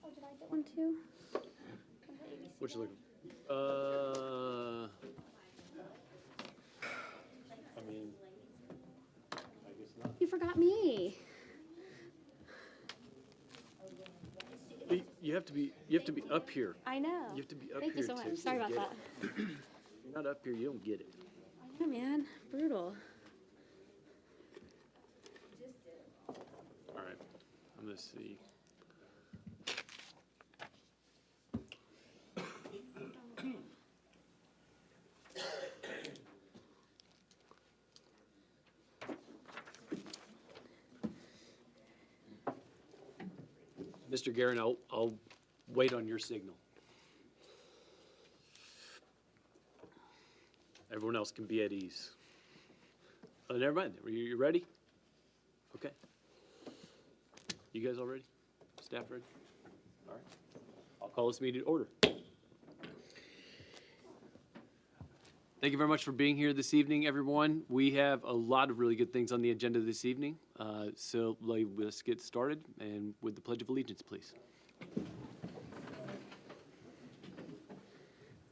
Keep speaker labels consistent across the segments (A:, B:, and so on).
A: Oh, did I get one too?
B: Which look? I mean, I guess not.
A: You forgot me.
B: You have to be up here.
A: I know.
B: You have to be up
A: Thank
B: here.
A: you so much.
B: to
A: Sorry about
B: get
A: that.
B: it. If you're not up here, you don't get it.
A: Yeah, man. Brutal.
B: All right. I'm gonna see. Mr. Guerin, I'll wait on your signal. Everyone else can be at ease. Oh, never mind. You ready? Okay. You guys all ready? Staff ready? All right. I'll call this meeting to order. Thank you very much for being here this evening, everyone. We have a lot of really good things on the agenda this evening. So let's get started, and with the Pledge of Allegiance, please.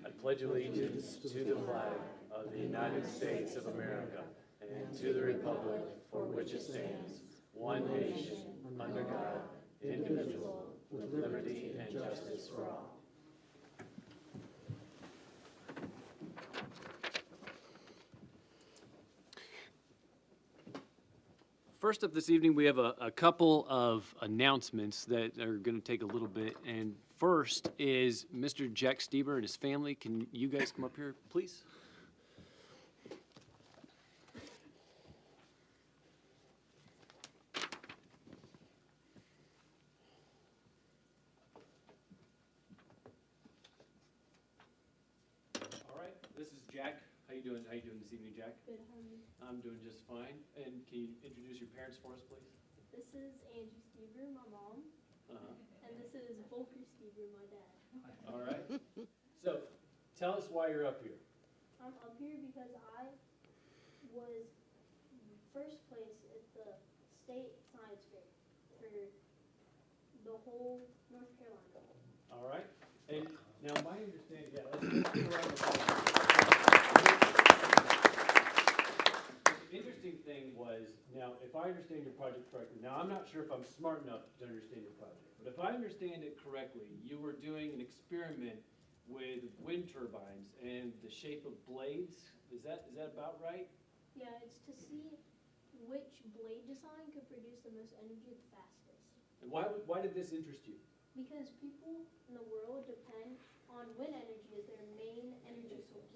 B: I pledge allegiance to the flag of the United States of America and to the republic for which it stands, one nation, under God, indivisible, with liberty and justice for all. First up this evening, we have a couple of announcements that are going to take a little bit. And first is Mr. Jack Stieber and his family. Can you guys come up here, please? All right, this is Jack. How you doing? How you doing this evening, Jack?
C: Good, how are you?
B: I'm doing just fine. And can you introduce your parents for us, please?
C: This is Angie Stever, my mom,
B: Uh-huh.
C: and this is Volker Stever, my dad.
B: All right. So tell us why you're up here.
C: I'm up here because I was first place at the state science fair for the whole North Carolina.
B: All right. And now my understanding, yeah, let's get around the phone. The interesting thing was, now, if I understand your project correctly, now I'm not sure if I'm smart enough to understand your project, but if I understand it correctly, you were doing an experiment with wind turbines and the shape of blades. Is that about right?
C: Yeah, it's to see which blade design could produce the most energy the fastest.
B: And why did this interest you?
C: Because people in the world depend on wind energy as their main energy source.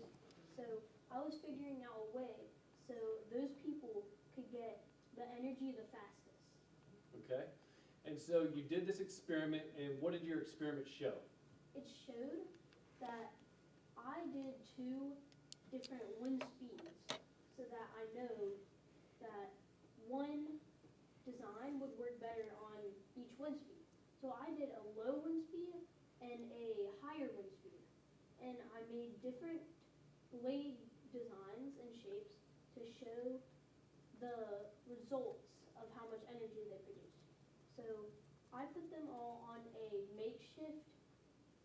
C: So I was figuring out a way so those people could get the energy the fastest.
B: Okay. And so you did this experiment, and what did your experiment show?
C: It showed that I did 2 different wind speeds so that I know that one design would work better on each wind speed. So I did a low wind speed and a higher wind speed. And I made different blade designs and shapes to show the results of how much energy they produced. So I put them all on a makeshift,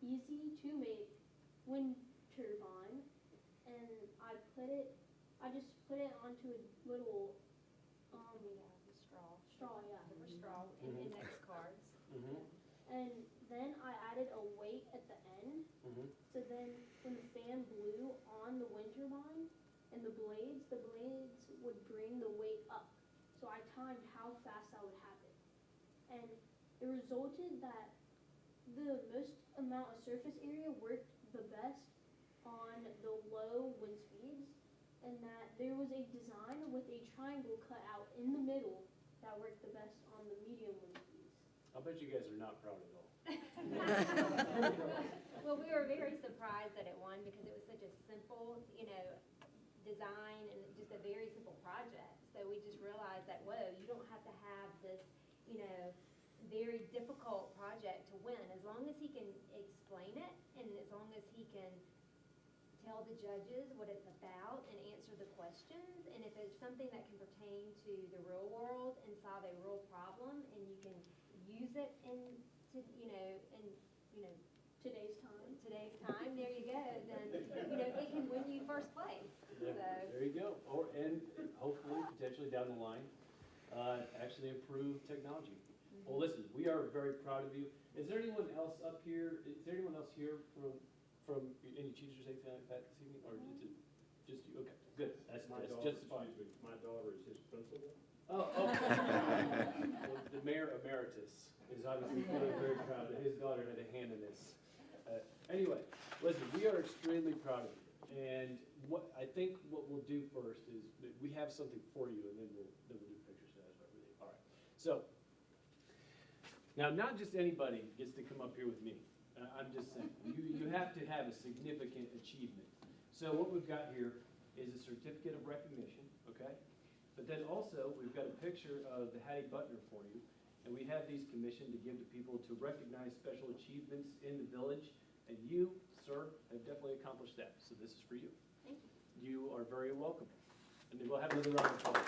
C: easy to make wind turbine, and I just put it onto a little straw, yeah.
D: Straw and index cards.
B: Mm-hmm.
C: And then I added a weight at the end.
B: Mm-hmm.
C: So then when the fan blew on the wind turbine and the blades would bring the weight up. So I timed how fast that would happen. And it resulted that the most amount of surface area worked the best on the low wind speeds, and that there was a design with a triangle cut out in the middle that worked the best on the medium wind speeds.
B: I'll bet you guys are not proud at all.
D: Well, we were very surprised that it won because it was such a simple, design and just a very simple project. So we just realized that, whoa, you don't have to have this, very difficult project to win. As long as he can explain it and as long as he can tell the judges what it's about and answer the questions, and if it's something that can pertain to the real world and solve a real problem and you can use it in
C: Today's time.
D: today's time, there you go, then, it can win you first place, so.
B: Yeah, there you go. And hopefully, potentially down the line, actually improve technology. Well, listen, we are very proud of you. Is there anyone else up here? Is there anyone else here from any teachers or anything like that this evening, or is it just you? Okay, good. That's just fine.
E: My daughter is his principal.
B: Oh, okay. Well, the mayor emeritus is obviously very, very proud that his daughter had a hand in this. Anyway, listen, we are extremely proud of you. And I think what we'll do first is that we have something for you, and then we'll do pictures of everything. All right. So now, not just anybody gets to come up here with me. I'm just saying, you have to have a significant achievement. So what we've got here is a certificate of recognition, okay? But then also, we've got a picture of the Hattie Butler for you, and we have these commissioned to give to people to recognize special achievements in the village, and you, sir, have definitely accomplished that. So this is for you.
D: Thank you.
B: You are very welcome. And then we'll have another round of applause.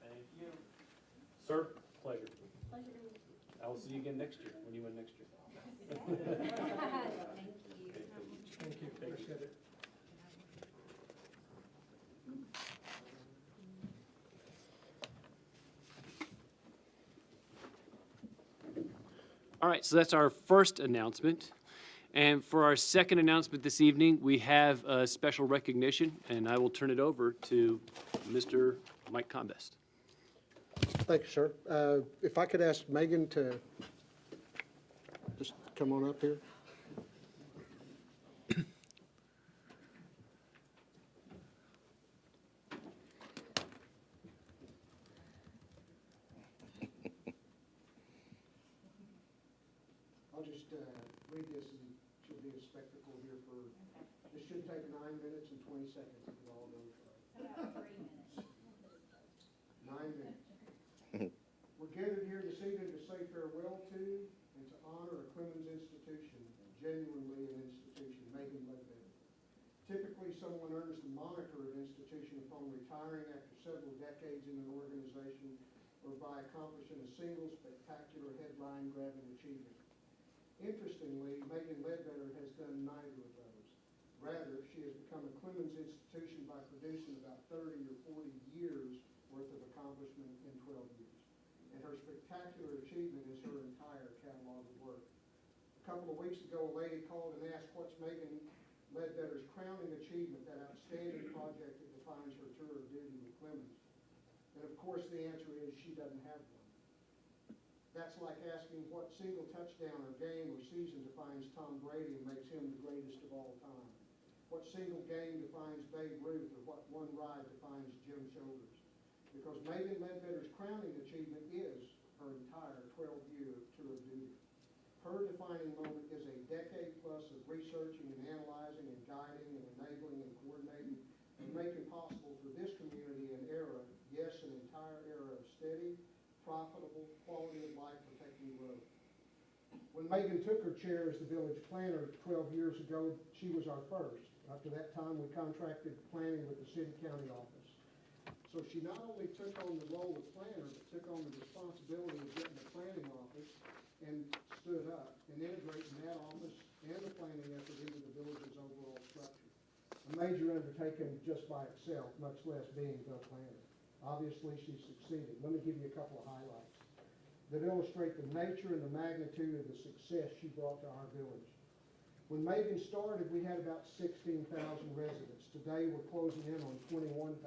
B: Thank you. Sir, pleasure.
C: Pleasure to meet you.
B: I will see you again next year, when you win next year.
D: Thank you.
E: Thank you. Appreciate it.
B: All right, so that's our first announcement. And for our second announcement this evening, we have a special recognition, and I will turn it over to Mr. Mike Combest.
F: Thank you, sir. If I could ask Megan to just come on up here. I'll just read this, and it should be a spectacle here for, this should take 9 minutes and 20 seconds if it all goes right.
G: About 3 minutes.
F: 9 minutes. We're gathered here this evening to say farewell to and to honor a Clemmons institution, genuinely an institution, Megan Ledbetter. Typically, someone earns the moniker of institution upon retiring after several decades in an organization or by accomplishing a single spectacular headline-grabbing achievement. Interestingly, Megan Ledbetter has done neither of those. Rather, she has become a Clemmons institution by producing about 30 or 40 years worth of accomplishment in 12 years. And her spectacular achievement is her entire catalog of work. A couple of weeks ago, a lady called and asked what's Megan Ledbetter's crowning achievement, that outstanding project that defines her tour of duty with Clemmons. And of course, the answer is she doesn't have one. That's like asking what single touchdown or game or season defines Tom Brady and makes him the greatest of all time. What single game defines Babe Ruth, or what one ride defines Jim Childers. Because Megan Ledbetter's crowning achievement is her entire 12-year tour of duty. Her defining moment is a decade plus of researching and analyzing and guiding and enabling and coordinating and making possible for this community an era, yes, an entire era of steady, profitable, quality of life protecting growth. When Megan took her chair as the village planner 12 years ago, she was our first. After that time, we contracted planning with the city-county office. So she not only took on the role of planner, but took on the responsibility of getting the planning office and stood up and integrating that office and the planning effort into the village's overall structure. A major undertaking just by itself, much less being the planner. Obviously, she succeeded. Let me give you a couple of highlights that illustrate the nature and the magnitude of the success she brought to our village. When Megan started, we had about 16,000 residents. Today, we're closing in on 21,000.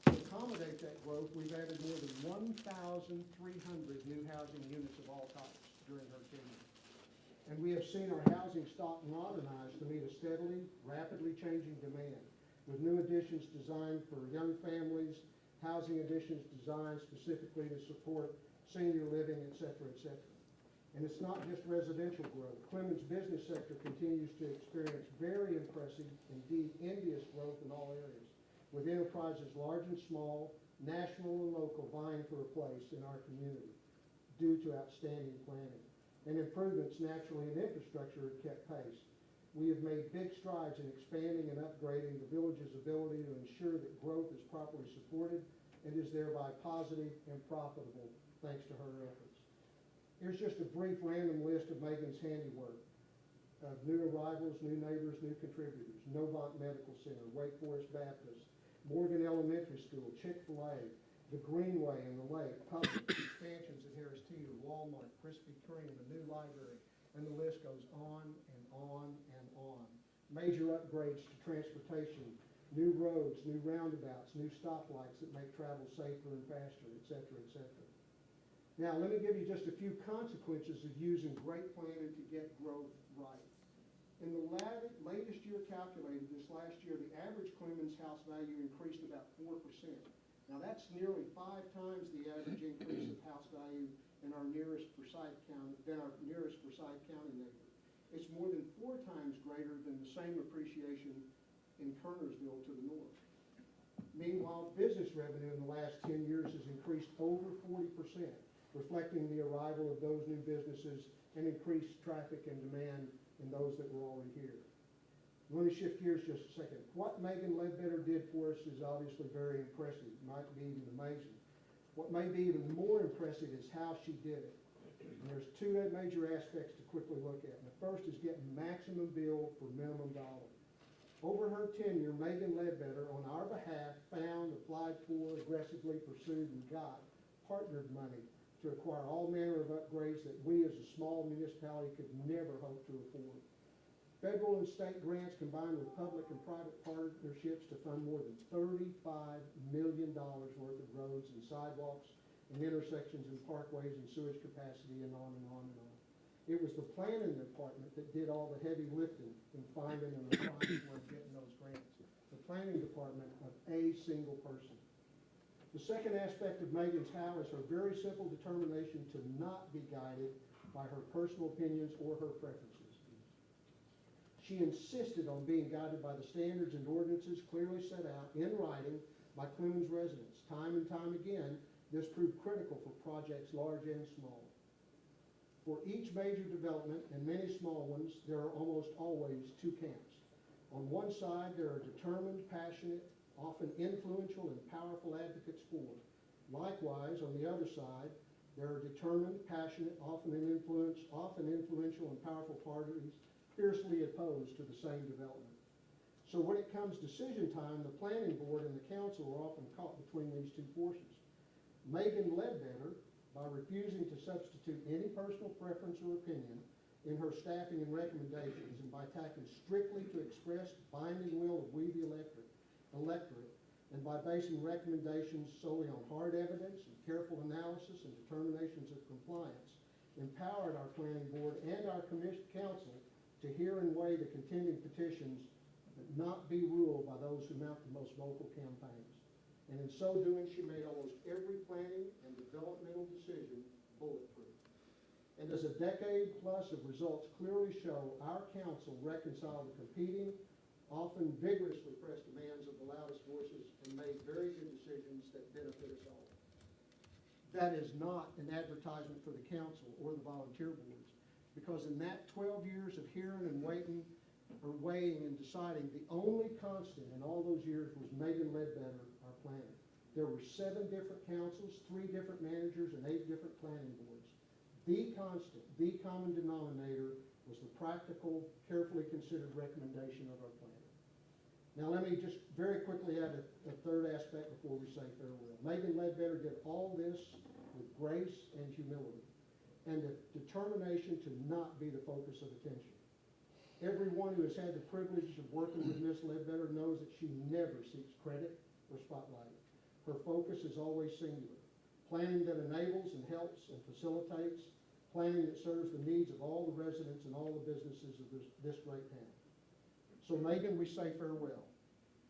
F: To accommodate that growth, we've added more than 1,300 new housing units of all types during her tenure. And we have seen our housing stock modernized to meet a steadily, rapidly changing demand, with new additions designed for young families, housing additions designed specifically to support senior living, et cetera, et cetera. And it's not just residential growth. Clemmons' business sector continues to experience very impressive, indeed envious growth in all areas, with enterprises large and small, national and local, vying for a place in our community due to outstanding planning. And improvements naturally in infrastructure have kept pace. We have made big strides in expanding and upgrading the village's ability to ensure that growth is properly supported and is thereby positive and profitable, thanks to her efforts. Here's just a brief random list of Megan's handiwork. New arrivals, new neighbors, new contributors: Novant Medical Center, Wake Forest Baptist, Morgan Elementary School, Chick-fil-A, the Greenway and the Lake, Publix, expansions at Harris Teeter, Walmart, Krispy Kreme, a new library, and the list goes on and on and on. Major upgrades to transportation, new roads, new roundabouts, new stoplights that make travel safer and faster, et cetera, et cetera. Now, let me give you just a few consequences of using great planning to get growth right. In the latest year calculated, this last year, the average Clemmons house value increased about 4%. Now, that's nearly 5 times the average increase of house value in our nearest Forsyth County neighbor. It's more than 4 times greater than the same appreciation in Kernersville to the north. Meanwhile, business revenue in the last 10 years has increased over 40%, reflecting the arrival of those new businesses and increased traffic and demand in those that were already here. Let me shift gears just a second. What Megan Ledbetter did for us is obviously very impressive, might be even amazing. What may be even more impressive is how she did it. And there's 2 major aspects to quickly look at. And the first is getting maximum bill for minimum dollar. Over her tenure, Megan Ledbetter, on our behalf, found, applied for, aggressively pursued, and got partnered money to acquire all manner of upgrades that we as a small municipality could never hope to afford. Federal and state grants combined with public and private partnerships to fund more than $35 million worth of roads and sidewalks and intersections and parkways and sewage capacity and on and on and on. It was the planning department that did all the heavy lifting in finding and applying for and getting those grants. The planning department of a single person. The second aspect of Megan's how is her very simple determination to not be guided by her personal opinions or her preferences. She insisted on being guided by the standards and ordinances clearly set out in writing by Clemmons residents. Time and time again, this proved critical for projects large and small. For each major development, and many small ones, there are almost always 2 camps. On one side, there are determined, passionate, often influential and powerful advocates for. Likewise, on the other side, there are determined, passionate, often influential and powerful parties fiercely opposed to the same development. So when it comes decision time, the planning board and the council are often caught between these 2 forces. Megan Ledbetter, by refusing to substitute any personal preference or opinion in her staffing and recommendations, and by tacking strictly to express binding will of we the electorate, and by basing recommendations solely on hard evidence and careful analysis and determinations of compliance, empowered our planning board and our council to hear and weigh the contending petitions, but not be ruled by those who mount the most vocal campaigns. And in so doing, she made almost every planning and developmental decision bulletproof. And as a decade plus of results clearly show, our council reconciled the competing, often vigorously pressed demands of the loudest voices and made very good decisions that benefit us all. That is not an advertisement for the council or the volunteer boards, because in that 12 years of hearing and waiting, or weighing and deciding, the only constant in all those years was Megan Ledbetter, our planner. There were 7 different councils, 3 different managers, and 8 different planning boards. The constant, the common denominator was the practical, carefully considered recommendation of our planner. Now let me just very quickly add a third aspect before we say farewell. Megan Ledbetter did all this with grace and humility and a determination to not be the focus of attention. Everyone who has had the privilege of working with Ms. Ledbetter knows that she never seeks credit or spotlight. Her focus is always singular. Planning that enables and helps and facilitates, planning that serves the needs of all the residents and all the businesses of this great town. So Megan, we say farewell.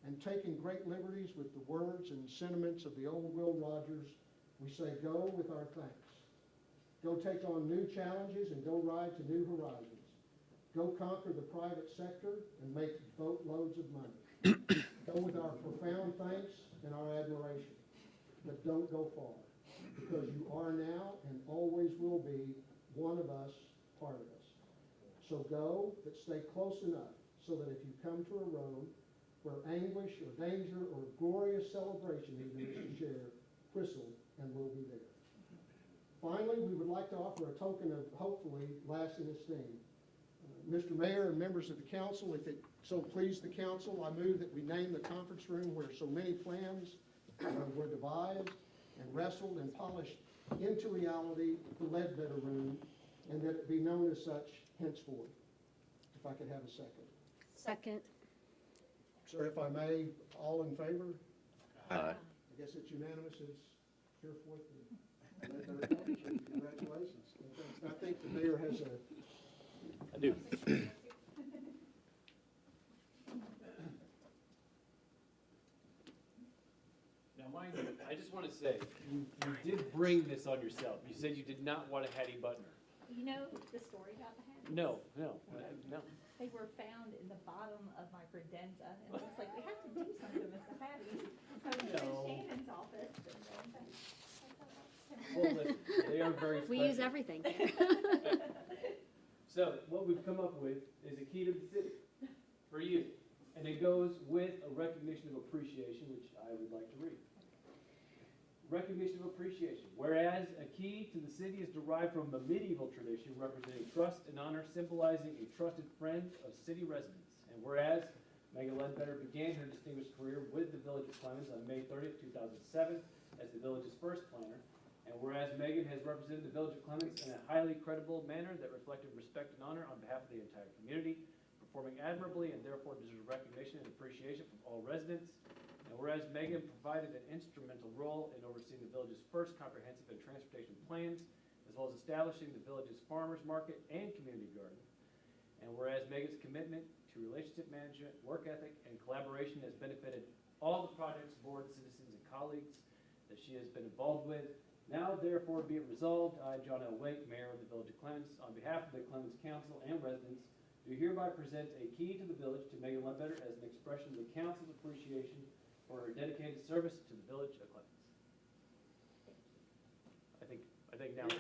F: And taking great liberties with the words and sentiments of the old Will Rogers, we say go with our thanks. Go take on new challenges and go ride to new horizons. Go conquer the private sector and make boatloads of money. Go with our profound thanks and our admiration. But don't go far, because you are now and always will be one of us, part of us. So go, but stay close enough so that if you come to a road where anguish or danger or glorious celebration even is to share, whistle and we'll be there. Finally, we would like to offer a token of hopefully lasting esteem. Mr. Mayor and members of the council, if it so please the council, I move that we name the conference room where so many plans were devised and wrestled and polished into reality, the Ledbetter Room, and that it be known as such henceforth. If I could have a second.
A: Second.
F: Sir, if I may, all in favor?
G: Aye.
F: I guess it's unanimous as hereforth the Ledbetter Conference Room. Congratulations. I think the mayor has a
B: I do. Now, mind you, I just want to say, you did bring this on yourself. You said you did not want a Hattie Butner.
H: You know the story about the hat?
B: No.
H: They were found in the bottom of my credenza, and it was like, we have to do something with the hatties. So we went
B: No.
H: to Shannon's office, and then
B: Well, listen, they are very special.
A: We use everything here.
B: So what we've come up with is a key to the city for you. And it goes with a recognition of appreciation, which I would like to read. Recognition of appreciation. Whereas a key to the city is derived from a medieval tradition representing trust and honor, symbolizing a trusted friend of city residents. And whereas Megan Ledbetter began her distinguished career with the Village of Clemmons on May 30th, 2007 as the village's first planner. And whereas Megan has represented the Village of Clemmons in a highly credible manner that reflected respect and honor on behalf of the entire community, performing admirably and therefore deserves recognition and appreciation from all residents. And whereas Megan provided an instrumental role in overseeing the village's first comprehensive and transportation plans, as well as establishing the village's farmers market and community garden. And whereas Megan's commitment to relationship management, work ethic, and collaboration has benefited all the projects, board, citizens, and colleagues that she has been involved with. Now, therefore, be it resolved, I, John L. Wake, Mayor of the Village of Clemmons, on behalf of the Clemmons Council and residents, do hereby present a key to the village to Megan Ledbetter as an expression of the council's appreciation for her dedicated service to the Village of Clemmons. I think now.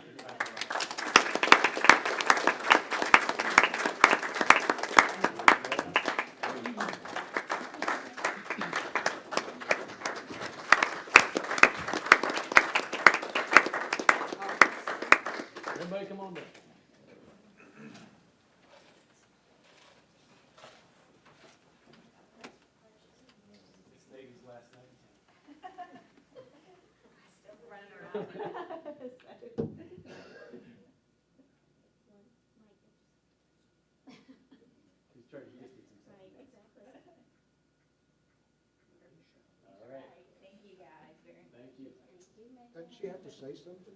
B: Everybody come on down. This lady's last night.
H: still running around.
B: He's trying to distance himself.
C: Right, exactly.
B: All right,
H: Thank you guys very much.
B: thank you.
F: Doesn't she have to say something?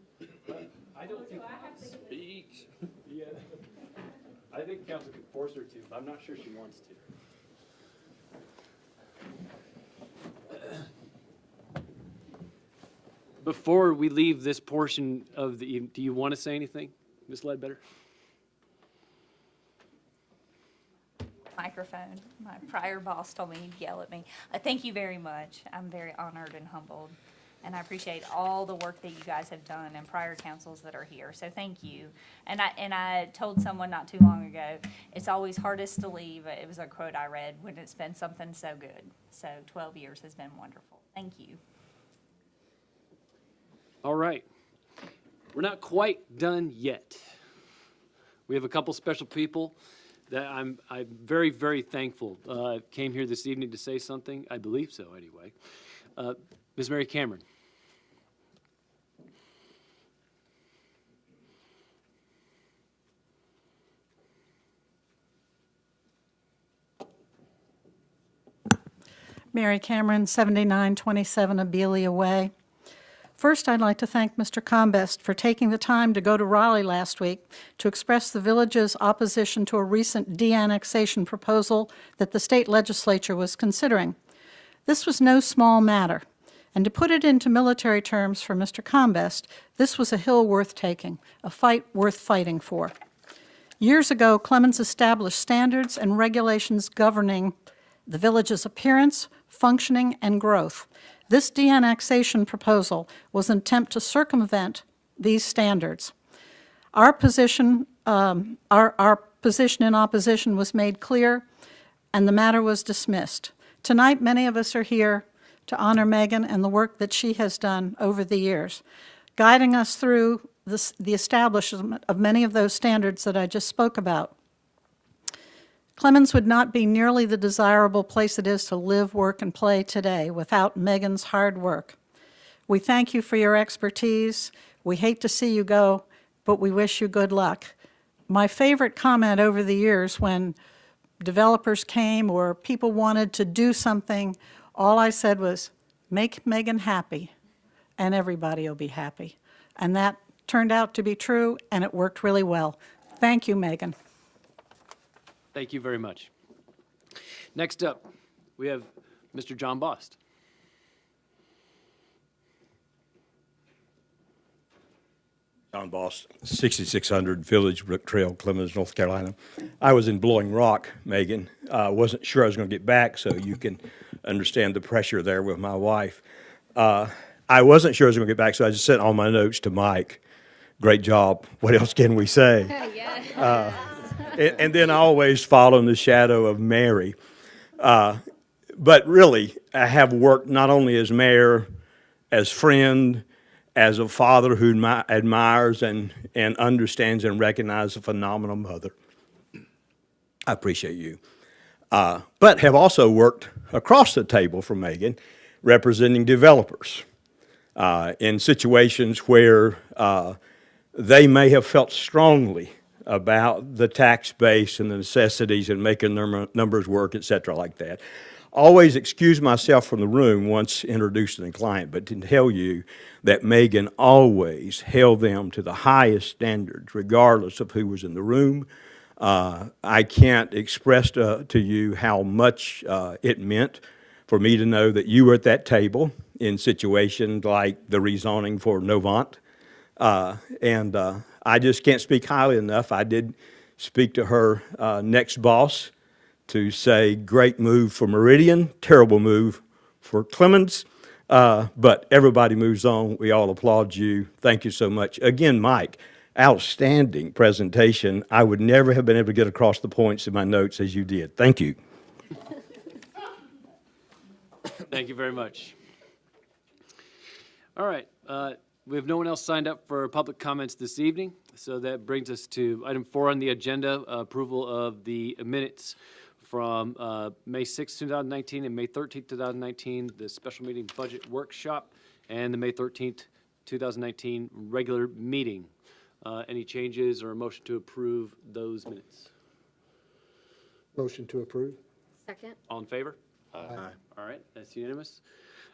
B: I don't think.
H: Do I have to?
G: Speak.
B: Yeah. I think council could force her to, but I'm not sure she wants to. Before we leave this portion of the evening, do you want to say anything, Ms. Ledbetter?
I: Microphone. My prior boss told me he'd yell at me. Thank you very much. I'm very honored and humbled, and I appreciate all the work that you guys have done and prior councils that are here. So thank you. And I told someone not too long ago, it's always hardest to leave. It was a quote I read when it's been something so good. So 12 years has been wonderful. Thank you.
B: All right. We're not quite done yet. We have a couple special people that I'm very, very thankful came here this evening to say something. I believe so, anyway. Ms. Mary Cameron.
J: Mary Cameron, 7927 Abelia Way. First, I'd like to thank Mr. Combest for taking the time to go to Raleigh last week to express the village's opposition to a recent de-annexation proposal that the state legislature was considering. This was no small matter, and to put it into military terms for Mr. Combest, this was a hill worth taking, a fight worth fighting for. Years ago, Clemmons established standards and regulations governing the village's appearance, functioning, and growth. This de-annexation proposal was an attempt to circumvent these standards. Our position, our position in opposition was made clear, and the matter was dismissed. Tonight, many of us are here to honor Megan and the work that she has done over the years, guiding us through the establishment of many of those standards that I just spoke about. Clemmons would not be nearly the desirable place it is to live, work, and play today without Megan's hard work. We thank you for your expertise. We hate to see you go, but we wish you good luck. My favorite comment over the years when developers came or people wanted to do something, all I said was, make Megan happy, and everybody will be happy. And that turned out to be true, and it worked really well. Thank you, Megan.
B: Thank you very much. Next up, we have Mr. John Bost.
E: John Boss, 6600 Village Brook Trail, Clemmons, North Carolina. I was in Blowing Rock, Megan. Wasn't sure I was going to get back, so you can understand the pressure there with my wife. I wasn't sure I was going to get back, so I just sent all my notes to Mike. Great job. What else can we say? And then I always follow in the shadow of Mary. But really, I have worked not only as mayor, as friend, as a father who admires and understands and recognizes a phenomenal mother. I appreciate you. But have also worked across the table from Megan, representing developers in situations where they may have felt strongly about the tax base and the necessities and making numbers work, et cetera, like that. Always excuse myself from the room once introducing a client, but to tell you that Megan always held them to the highest standards, regardless of who was in the room. I can't express to you how much it meant for me to know that you were at that table in situations like the rezoning for Novant. And I just can't speak highly enough. I did speak to her next boss to say, great move for Meridian, terrible move for Clemmons, but everybody moves on. We all applaud you. Thank you so much. Again, Mike, outstanding presentation. I would never have been able to get across the points in my notes as you did. Thank you.
B: Thank you very much. All right. We have no one else signed up for public comments this evening, so that brings us to item 4 on the agenda, approval of the minutes from May 6, 2019 and May 13, 2019, the special meeting budget workshop, and the May 13, 2019 regular meeting. Any changes or a motion to approve those minutes?
F: Motion to approve.
A: Second.
B: All in favor?
E: Aye.
B: All right, that's unanimous.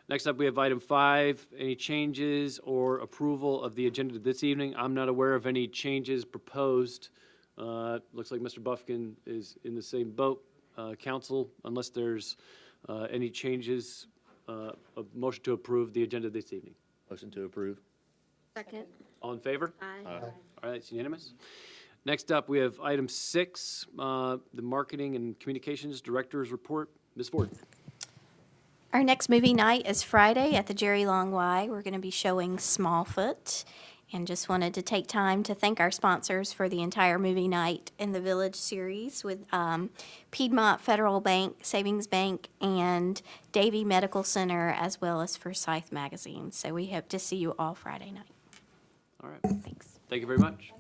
B: Next up, we have item 5, any changes or approval of the agenda this evening? I'm not aware of any changes proposed. Looks like Mr. Buffkin is in the same boat. Council, unless there's any changes, a motion to approve the agenda this evening.
G: Motion to approve.
A: Second.
B: All in favor?
A: Aye.
B: All right, it's unanimous. Next up, we have item 6, the Marketing and Communications Director's Report. Ms. Ford.
K: Our next movie night is Friday at the Jerry Long Y. We're going to be showing Smallfoot, and just wanted to take time to thank our sponsors for the entire movie night in the Village series with Piedmont Federal Bank, Savings Bank, and Davie Medical Center, as well as Forsyth Magazine. So we hope to see you all Friday night.
B: All right.
K: Thanks.
B: Thank you very much.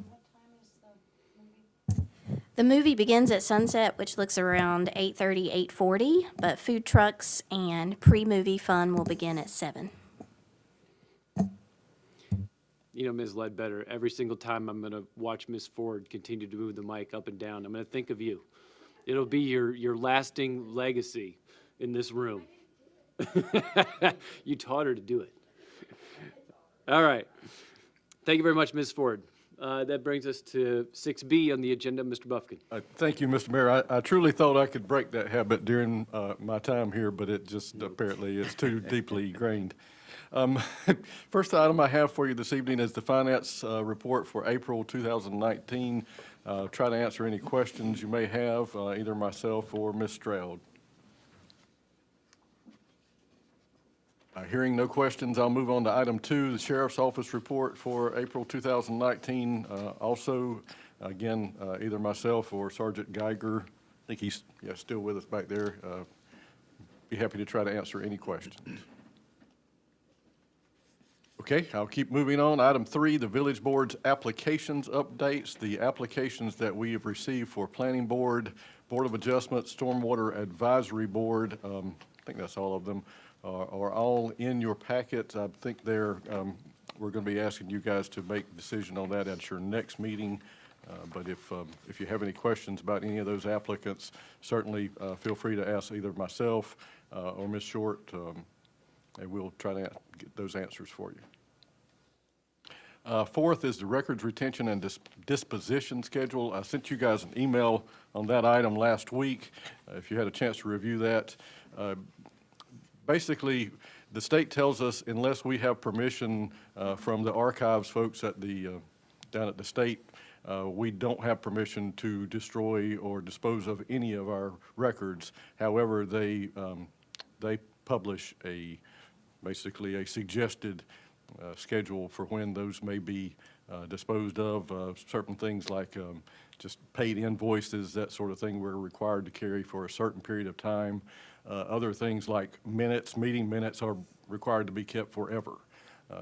K: The movie begins at sunset, which looks around 8:30, 8:40, but food trucks and pre-movie fun will begin at 7.
B: You know, Ms. Ledbetter, every single time I'm going to watch Ms. Ford continue to move the mic up and down, I'm going to think of you. It'll be your lasting legacy in this room. You taught her to do it. All right. Thank you very much, Ms. Ford. That brings us to 6B on the agenda, Mr. Buffkin.
L: Thank you, Mr. Mayor. I truly thought I could break that habit during my time here, but it just apparently is too deeply ingrained. First item I have for you this evening is the finance report for April 2019. Try to answer any questions you may have, either myself or Ms. Stroud. Hearing no questions, I'll move on to item 2, the Sheriff's Office report for April 2019. Also, Again, either myself or Sergeant Geiger, I think he's still with us back there, be happy to try to answer any questions. Okay, I'll keep moving on. Item 3, the village board's applications updates. The applications that we have received for Planning Board, Board of Adjustment, Stormwater Advisory Board, I think that's all of them, are all in your packet. I think we're going to be asking you guys to make a decision on that at your next meeting. But if you have any questions about any of those applicants, certainly feel free to ask either myself or Ms. Short, and we'll try to get those answers for you. Fourth is the records retention and disposition schedule. I sent you guys an email on that item last week. If you had a chance to review that. Basically, the state tells us unless we have permission from the archives folks at down at the state, we don't have permission to destroy or dispose of any of our records. However, they publish basically a suggested schedule for when those may be disposed of. Certain things like just paid invoices, that sort of thing, we're required to carry for a certain period of time. Other things like meeting minutes are required to be kept forever.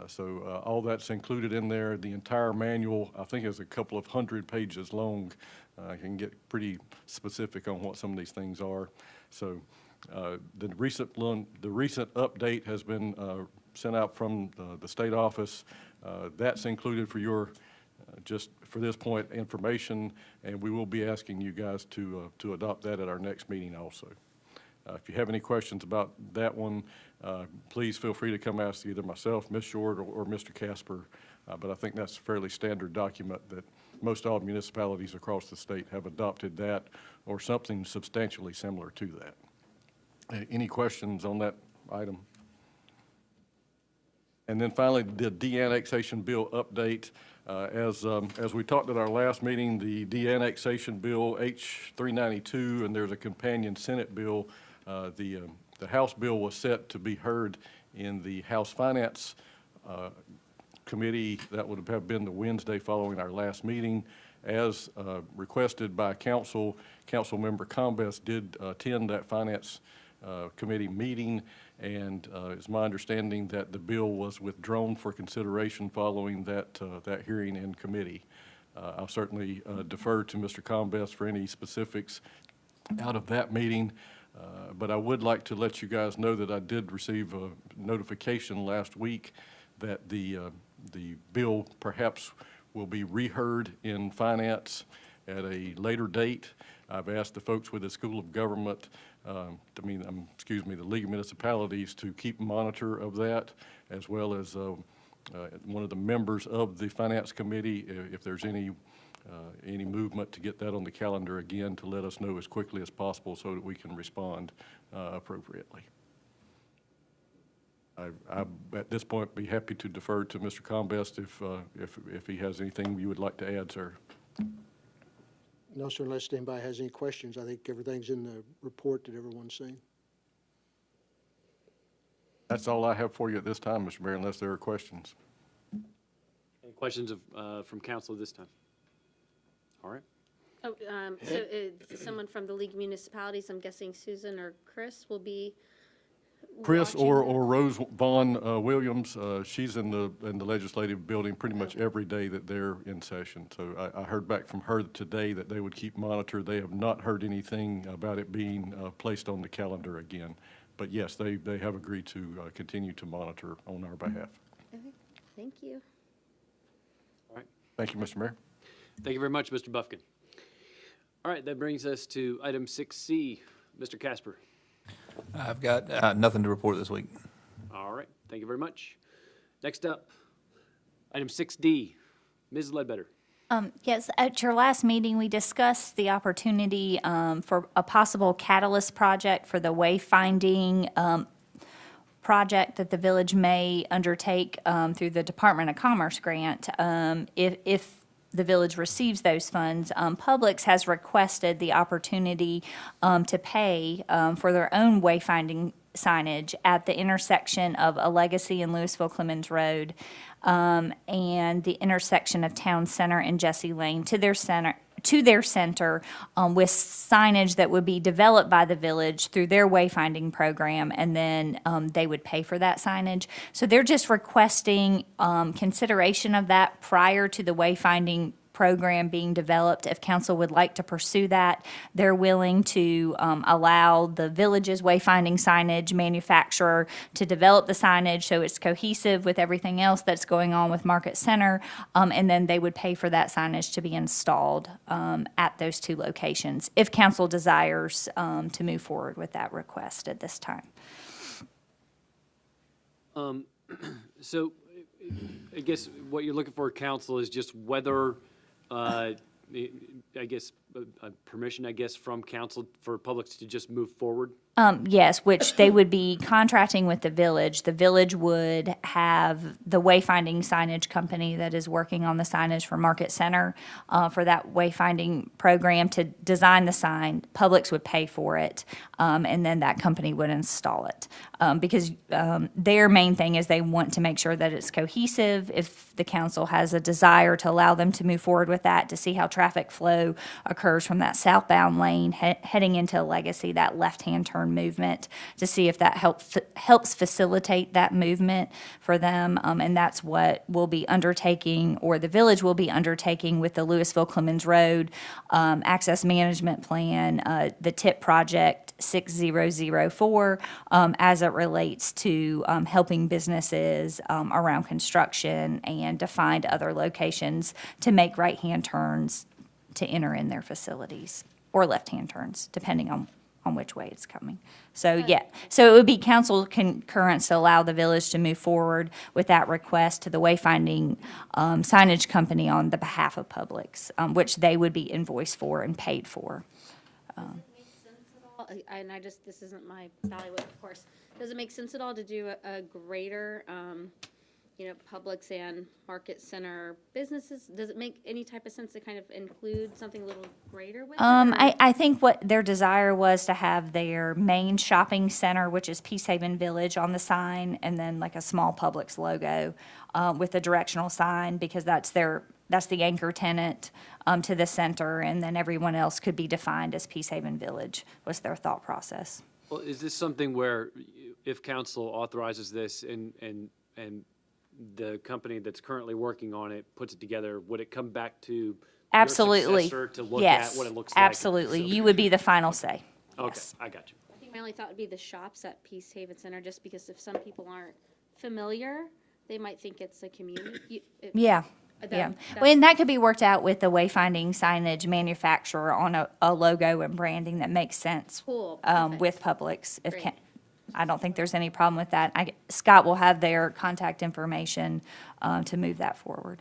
L: So all that's included in there. The entire manual, I think, is a couple of 100 pages long. I can get pretty specific on what some of these things are. So the recent update has been sent out from the state office. That's included for your, just for this point, information, and we will be asking you guys to adopt that at our next meeting also. If you have any questions about that one, please feel free to come ask either myself, Ms. Short, or Mr. Casper. But I think that's a fairly standard document that most all municipalities across the state have adopted that or something substantially similar to that. Any questions on that item? And then finally, the de-annexation bill update. As we talked at our last meeting, the de-annexation bill H-392, and there's a companion Senate bill. The House bill was set to be heard in the House Finance Committee. That would have been the Wednesday following our last meeting. As requested by Council Member Combest did attend that Finance Committee meeting, and it's my understanding that the bill was withdrawn for consideration following that hearing in committee. I'll certainly defer to Mr. Combest for any specifics out of that meeting, but I would like to let you guys know that I did receive a notification last week that the bill perhaps will be reheard in finance at a later date. I've asked the folks with the School of Government, the League of Municipalities, to keep monitor of that, as well as one of the members of the Finance Committee, if there's any movement to get that on the calendar again, to let us know as quickly as possible so that we can respond appropriately. I at this point, be happy to defer to Mr. Combest if he has anything you would like to add, sir.
F: No, sir, unless anybody has any questions. I think everything's in the report that everyone's seen.
L: That's all I have for you at this time, Mr. Mayor, unless there are questions.
B: Any questions from council this time? All right.
A: Oh, so someone from the League of Municipalities, I'm guessing Susan or Chris will be
L: Chris
A: watching
L: or Rose Vaughn Williams, she's in the legislative building pretty much every day that they're in session. So I heard back from her today that they would keep monitor. They have not heard anything about it being placed on the calendar again. But yes, they have agreed to continue to monitor on our behalf.
A: Okay, thank you.
B: All right.
L: Thank you, Mr. Mayor.
B: Thank you very much, Mr. Buffkin. All right, that brings us to item 6C. Mr. Casper.
G: I've got nothing to report this week.
B: All right, thank you very much. Next up, item 6D. Ms. Ledbetter.
I: Yes, at your last meeting, we discussed the opportunity for a possible catalyst project for the wayfinding project that the village may undertake through the Department of Commerce grant. If the village receives those funds, Publix has requested the opportunity to pay for their own wayfinding signage at the intersection of A Legacy and Louisville Clemmons Road, and the intersection of Town Center and Jesse Lane to their center, with signage that would be developed by the village through their wayfinding program, and then they would pay for that signage. So they're just requesting consideration of that prior to the wayfinding program being developed. If council would like to pursue that, they're willing to allow the village's wayfinding signage manufacturer to develop the signage so it's cohesive with everything else that's going on with Market Center, and then they would pay for that signage to be installed at those two locations, if council desires to move forward with that request at this time.
B: So I guess what you're looking for, council, is just whether, I guess, permission, I guess, from council for Publix to just move forward?
I: Yes, which they would be contracting with the village. The village would have the wayfinding signage company that is working on the signage for Market Center for that wayfinding program to design the sign. Publix would pay for it, and then that company would install it. Because their main thing is they want to make sure that it's cohesive. If the council has a desire to allow them to move forward with that, to see how traffic flow occurs from that southbound lane heading into Legacy, that left-hand turn movement, to see if that helps facilitate that movement for them. And that's what we'll be undertaking, or the village will be undertaking, with the Louisville Clemmons Road Access Management Plan, the TIP project 6004, as it relates to helping businesses around construction and to find other locations to make right-hand turns to enter in their facilities, or left-hand turns, depending on which way it's coming. So, yeah, so it would be council concurrence to allow the village to move forward with that request to the wayfinding signage company on the behalf of Publix, which they would be invoiced for and paid for.
A: And this isn't my bailiwick, of course. Does it make sense at all to do a greater, Publix and Market Center businesses? Does it make any type of sense to kind of include something a little greater with it?
I: I think what their desire was to have their main shopping center, which is Peace Haven Village, on the sign, and then like a small Publix logo with a directional sign, because that's the anchor tenant to the center, and then everyone else could be defined as Peace Haven Village, was their thought process.
B: Well, is this something where, if council authorizes this and the company that's currently working on it puts it together, would it come back to
I: Absolutely.
B: your successor to look
I: Yes,
B: at what it looks
I: absolutely.
B: like?
I: You would be the final say.
B: Okay,
I: Yes.
B: I got you.
A: I think my only thought would be the shops at Peace Haven Center, just because if some people aren't familiar, they might think it's a community.
I: Yeah. Yeah, well, and that could be worked out with the wayfinding signage manufacturer on a logo and branding that makes sense.
A: Cool,
I: With Publix.
A: Great.
I: I don't think there's any problem with that. Scott will have their contact information to move that forward.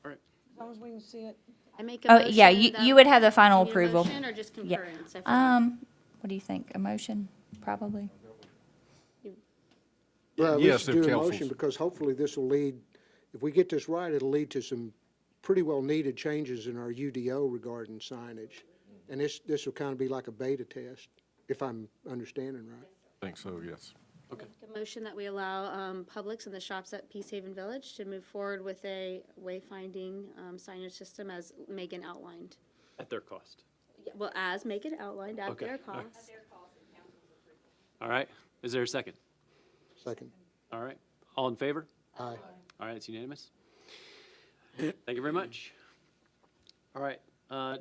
B: All right.
J: As long as we can see it.
A: I make a
I: Oh,
A: motion.
I: yeah, you would have the final
A: You need a
I: approval.
A: motion or just
I: Yeah.
A: concurrence? I forgot.
I: What do you think? A motion, probably?
F: Well, we
L: Yes,
F: should
L: if
F: do a
L: council's-
F: motion, because hopefully this will lead, if we get this right, it'll lead to some pretty well-needed changes in our UDO regarding signage. And this will kind of be like a beta test, if I'm understanding right.
L: I think so, yes.
A: Make a motion that we allow Publix and the shops at Peace Haven Village to move forward with a wayfinding signage system as Megan outlined.
B: At their cost.
A: Yeah, well, as Megan outlined, at
B: Okay.
A: their cost.
B: All right. Is there a second?
F: Second.
B: All right. All in favor?
F: Aye.
B: All right, it's unanimous. Thank you very much. All right,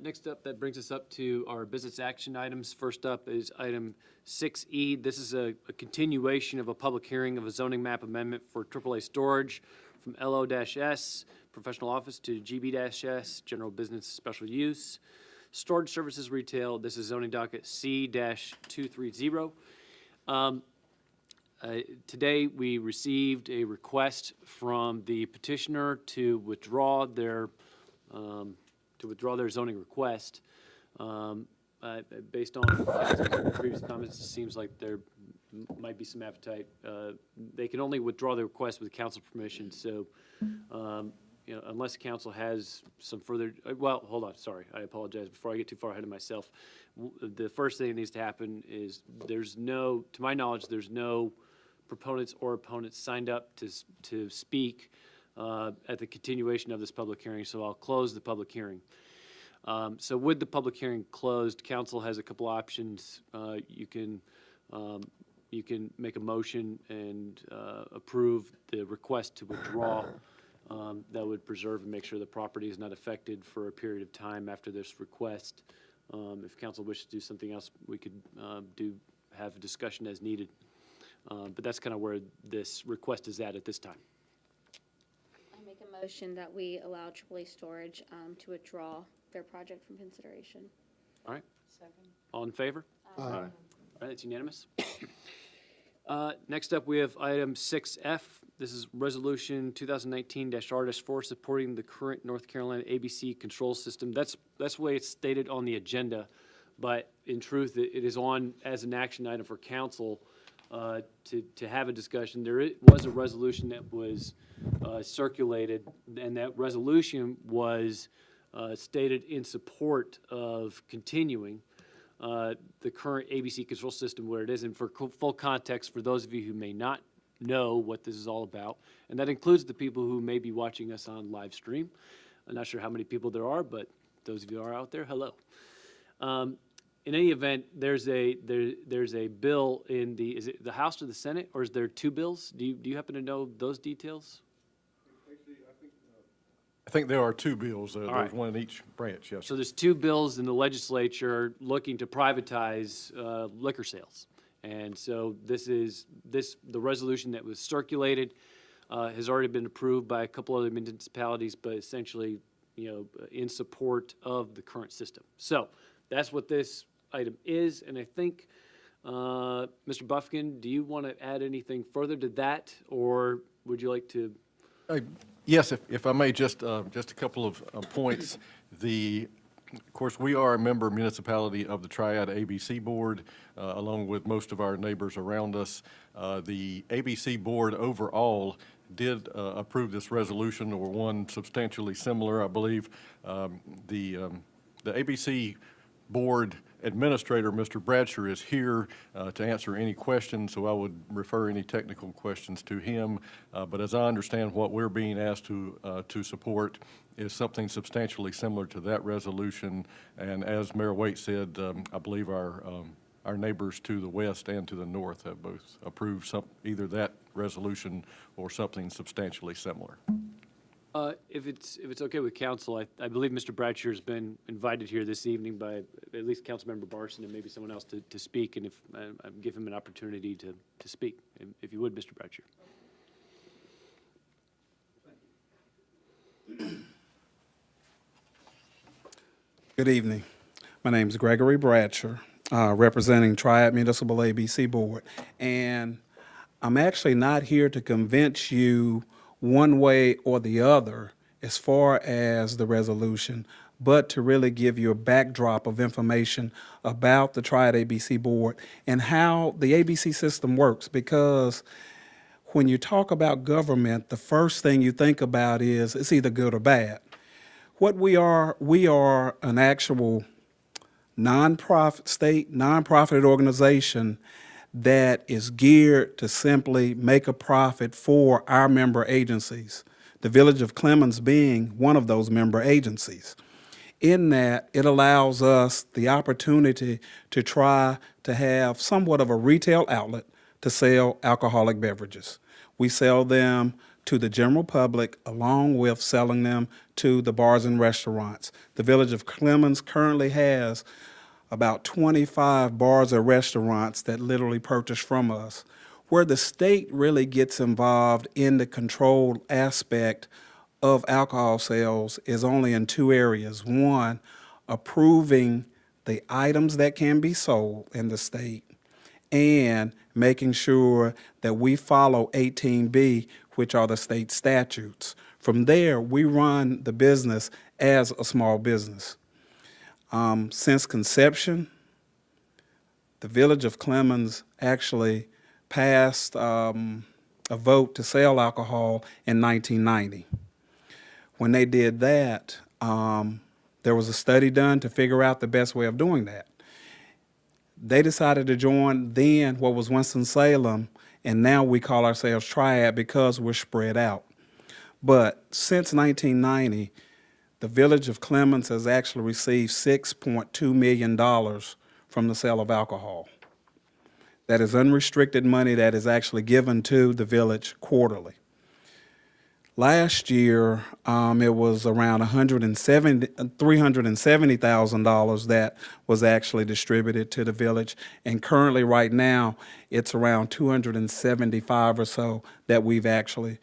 B: next up, that brings us up to our business action items. First up is item 6E. This is a continuation of a public hearing of a zoning map amendment for AAA storage from LO-S, professional office, to GB-S, general business special use. Storage services retail, this is zoning docket C-230. Today, we received a request from the petitioner to withdraw their zoning request. Based on previous comments, it seems like there might be some appetite. They can only withdraw the request with council permission, so, unless council has some further, well, hold on, sorry, I apologize, before I get too far ahead of myself. The first thing that needs to happen is to my knowledge, there's no proponents or opponents signed up to speak at the continuation of this public hearing, so I'll close the public hearing. So with the public hearing closed, council has a couple options. You can make a motion and approve the request to withdraw. That would preserve and make sure the property is not affected for a period of time after this request. If council wishes to do something else, we could have a discussion as needed. But that's kind of where this request is at this time.
A: I make a motion that we allow AAA Storage to withdraw their project from consideration.
B: All right. All in favor?
F: Aye.
B: All right, that's unanimous. Next up, we have item 6F. This is Resolution 2019-R-4 supporting the current North Carolina ABC control system. That's the way it's stated on the agenda, but in truth, it is on as an action item for council to have a discussion. There was a resolution that was circulated, and that resolution was stated in support of continuing the current ABC control system where it is. And for full context, for those of you who may not know what this is all about, and that includes the people who may be watching us on live stream. I'm not sure how many people there are, but those of you who are out there, hello. In any event, there's a bill in is it the House or the Senate, or is there two bills? Do you happen to know those details?
L: I think there are two bills. There's
B: right.
L: one in each branch, yes.
B: So there's two bills in the legislature looking to privatize liquor sales. And so the resolution that was circulated has already been approved by a couple other municipalities, but essentially, in support of the current system. So that's what this item is. And I think, Mr. Buffkin, do you want to add anything further to that, or would you like to?
L: Yes, if I may, just a couple of points. Of course, we are a member municipality of the Triad ABC Board, along with most of our neighbors around us. The ABC Board overall did approve this resolution, or one substantially similar, I believe. The ABC Board Administrator, Mr. Bradsher, is here to answer any questions, so I would refer any technical questions to him. But as I understand, what we're being asked to support is something substantially similar to that resolution. And as Mayor Waite said, I believe our neighbors to the west and to the north have both approved either that resolution or something substantially similar.
B: If it's okay with council, I believe Mr. Bradsher has been invited here this evening by at least Councilmember Barson and maybe someone else to speak, and if I give him an opportunity to speak, if you would, Mr. Bradsher.
M: Good evening. My name is Gregory Bradsher, representing Triad Municipal ABC Board, and I'm actually not here to convince you one way or the other as far as the resolution, but to really give you a backdrop of information about the Triad ABC Board and how the ABC system works. Because when you talk about government, the first thing you think about is it's either good or bad. What we are an actual state nonprofit organization that is geared to simply make a profit for our member agencies, the Village of Clemmons being one of those member agencies. In that, it allows us the opportunity to try to have somewhat of a retail outlet to sell alcoholic beverages. We sell them to the general public along with selling them to the bars and restaurants. The Village of Clemmons currently has about 25 bars or restaurants that literally purchase from us. Where the state really gets involved in the control aspect of alcohol sales is only in two areas. One, approving the items that can be sold in the state, and making sure that we follow 18B, which are the state statutes. From there, we run the business as a small business. Since conception, the Village of Clemmons actually passed a vote to sell alcohol in 1990. When they did that, there was a study done to figure out the best way of doing that. They decided to join then what was Winston-Salem, and now we call ourselves Triad because we're spread out. But since 1990, the village of Clemmons has actually received $6.2 million from the sale of alcohol. That is unrestricted money that is actually given to the village quarterly. Last year, it was around $370,000 that was actually distributed to the village, and currently, right now, it's around 275 or so that we've actually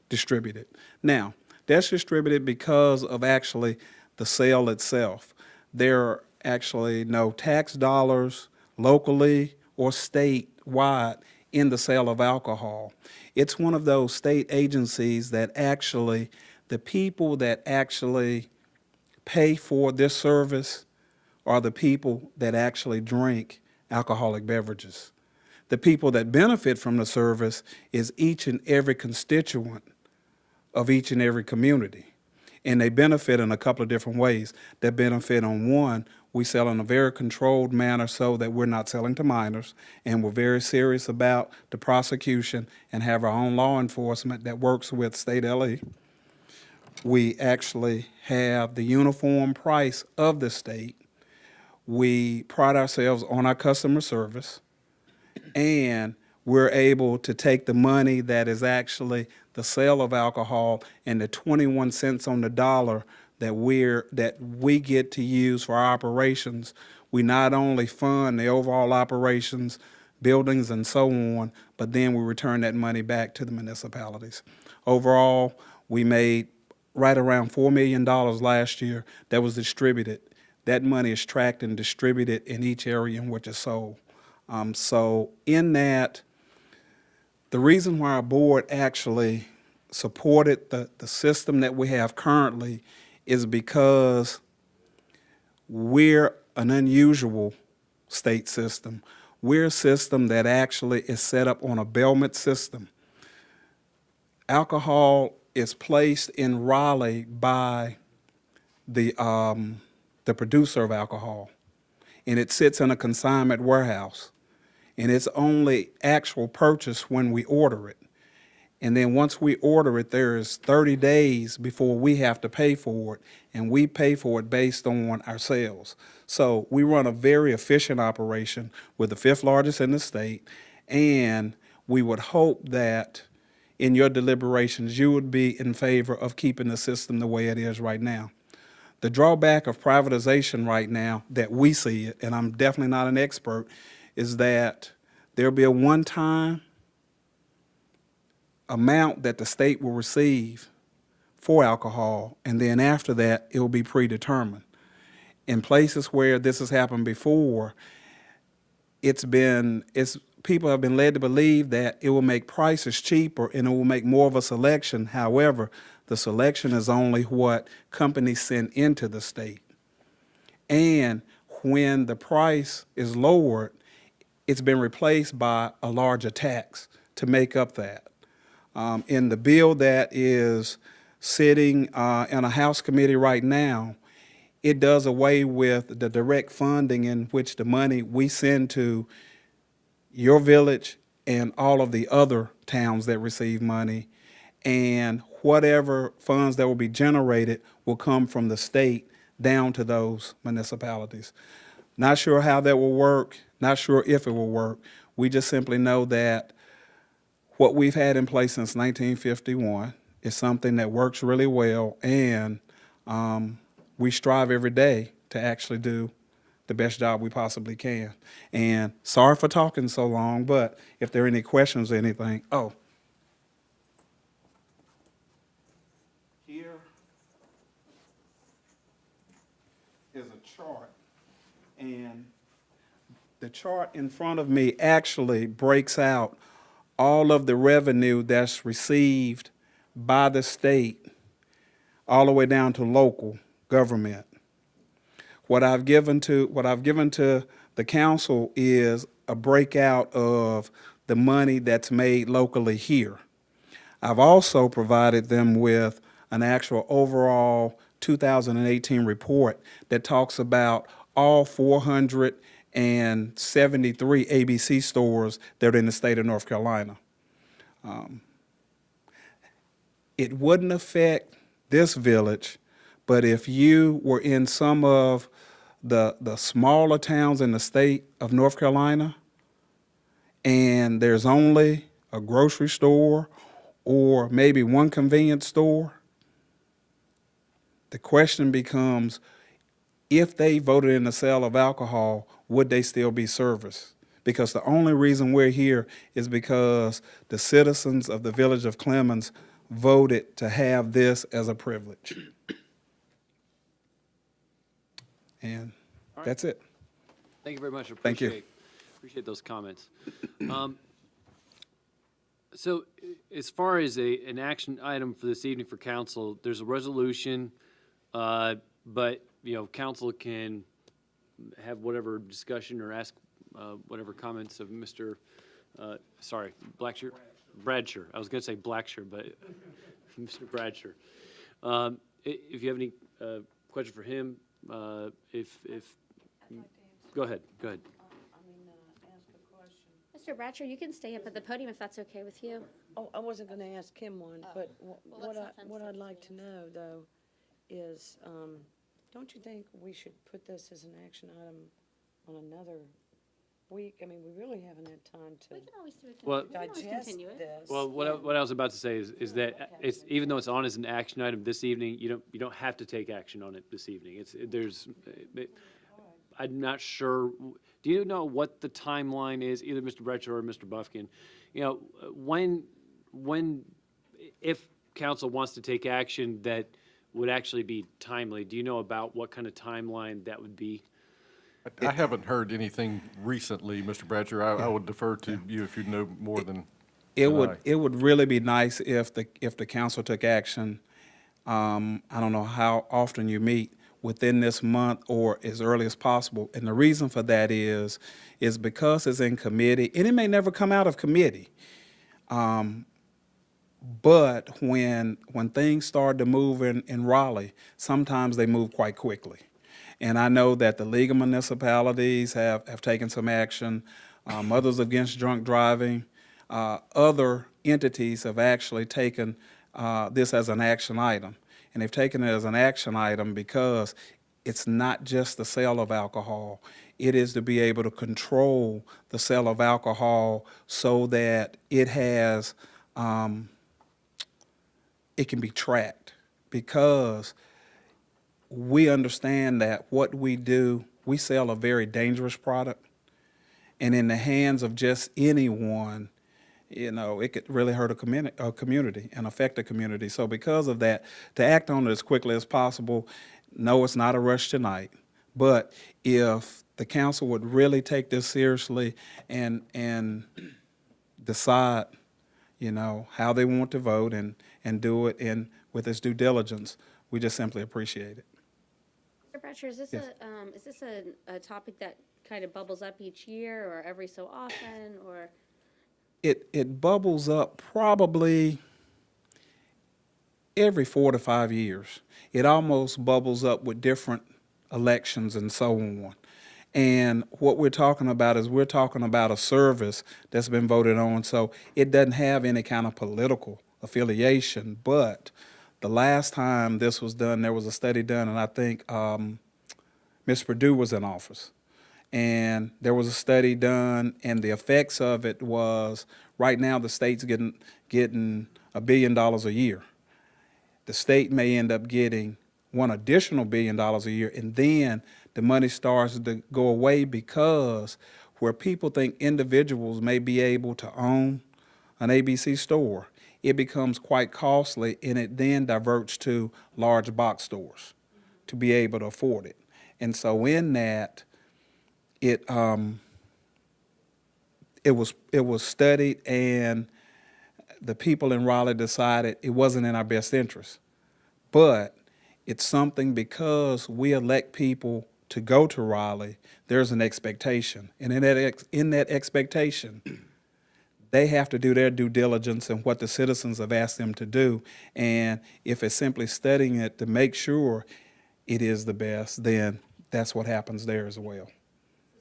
M: distributed. Now, that's distributed because of actually the sale itself. There are actually no tax dollars locally or statewide in the sale of alcohol. It's one of those state agencies that actually, the people that actually pay for this service are the people that actually drink alcoholic beverages. The people that benefit from the service is each and every constituent of each and every community. And they benefit in a couple of different ways. They benefit on one, we sell in a very controlled manner so that we're not selling to minors, and we're very serious about the prosecution and have our own law enforcement that works with state LE. We actually have the uniform price of the state. We pride ourselves on our customer service, and we're able to take the money that is actually the sale of alcohol and the 21 cents on the dollar that we get to use for our operations. We not only fund the overall operations, buildings and so on, but then we return that money back to the municipalities. Overall, we made right around $4 million last year that was distributed. That money is tracked and distributed in each area in which it's sold. So in that, the reason why our board actually supported the system that we have currently is because we're an unusual state system. We're a system that actually is set up on a bailment system. Alcohol is placed in Raleigh by the producer of alcohol, and it sits in a consignment warehouse, and it's only actual purchase when we order it. And then once we order it, there's 30 days before we have to pay for it, and we pay for it based on our sales. So we run a very efficient operation. We're the 5th largest in the state, and we would hope that in your deliberations you would be in favor of keeping the system the way it is right now. The drawback of privatization right now that we see it, and I'm definitely not an expert, is that there'll be a one-time amount that the state will receive for alcohol, and then after that, it will be predetermined. In places where this has happened before, people have been led to believe that it will make prices cheaper and it will make more of a selection. However, the selection is only what companies send into the state. And when the price is lowered, it's been replaced by a larger tax to make up that. In the bill that is sitting in a House committee right now, it does away with the direct funding in which the money we send to your village and all of the other towns that receive money, and whatever funds that will be generated will come from the state down to those municipalities. Not sure how that will work, not sure if it will work. We just simply know that what we've had in place since 1951 is something that works really well, and we strive every day to actually do the best job we possibly can. And sorry for talking so long, but if there are any questions or anything, here is a chart, and the chart in front of me actually breaks out all of the revenue that's received by the state all the way down to local government. What I've given to the council is a breakout of the money that's made locally here. I've also provided them with an actual overall 2018 report that talks about all 473 ABC stores that are in the state of North Carolina. It wouldn't affect this village, but if you were in some of the smaller towns in the state of North Carolina, and there's only a grocery store or maybe one convenience store, the question becomes, if they voted in the sale of alcohol, would they still be serviced? Because the only reason we're here is because the citizens of the village of Clemmons voted to have this as a privilege. And that's it.
B: Thank you very much.
M: Thank you.
B: Appreciate those comments. So as far as an action item for this evening for council, there's a resolution, but, you know, council can have whatever discussion or ask whatever comments of Mr. Bradsher. I was going to say Blacksher, but Mr. Bradsher. If you have any question for him, go ahead.
A: Mr. Bratcher, you can stay up at the podium if that's okay with you.
N: Oh, I wasn't gonna ask him one, but
A: let's not
N: what
A: fence
N: I'd
A: it,
N: like to know, though, is, don't you think we should put this as an action item on another week? I mean, we really haven't had time
A: We
N: to
A: can always do it.
B: Well-
A: We can always
N: digest
A: continue it.
N: this.
B: Well, what I was about to say is that it's, even though it's on as an action item this evening, you don't have to take action on it this evening. I'm not sure. Do you know what the timeline is, either Mr. Bretcher or Mr. Buffkin? You know, if council wants to take action that would actually be timely, do you know about what kind of timeline that would be?
L: I haven't heard anything recently, Mr. Bratcher. I would defer to you if you know more than
M: It
L: than
M: would
L: I.
M: it would really be nice if the council took action. I don't know how often you meet, within this month or as early as possible. And the reason for that is because it's in committee, and it may never come out of committee. But when things start to move in Raleigh, sometimes they move quite quickly. And I know that the League of Municipalities have taken some action, Mothers Against Drunk Driving, other entities have actually taken this as an action item. And they've taken it as an action item because it's not just the sale of alcohol. It is to be able to control the sale of alcohol so that it has, it can be tracked. Because we understand that what we do, we sell a very dangerous product. And in the hands of just anyone, you know, it could really hurt a community and affect a community. So because of that, to act on it as quickly as possible, no, it's not a rush tonight. But if the council would really take this seriously and decide, you know, how they want to vote and do it with its due diligence, we just simply appreciate it.
A: Mr. Bratcher, is this
M: Yes.
A: a topic that kind of bubbles up each year or every so often, or?
M: It bubbles up probably every 4 to 5 years. It almost bubbles up with different elections and so on. And what we're talking about is we're talking about a service that's been voted on, so it doesn't have any kind of political affiliation. But the last time this was done, there was a study done, and I think Ms. Perdue was in office. And there was a study done, and the effects of it was, right now the state's getting $1 billion a year. The state may end up getting one additional $1 billion a year, and then the money starts to go away because where people think individuals may be able to own an ABC store, it becomes quite costly, and it then diverts to large box stores to be able to afford it. And so in that, it was studied, and the people in Raleigh decided it wasn't in our best interest. But it's something, because we elect people to go to Raleigh, there's an expectation. And in that expectation, they have to do their due diligence and what the citizens have asked them to do. And if it's simply studying it to make sure it is the best, then that's what happens there as well.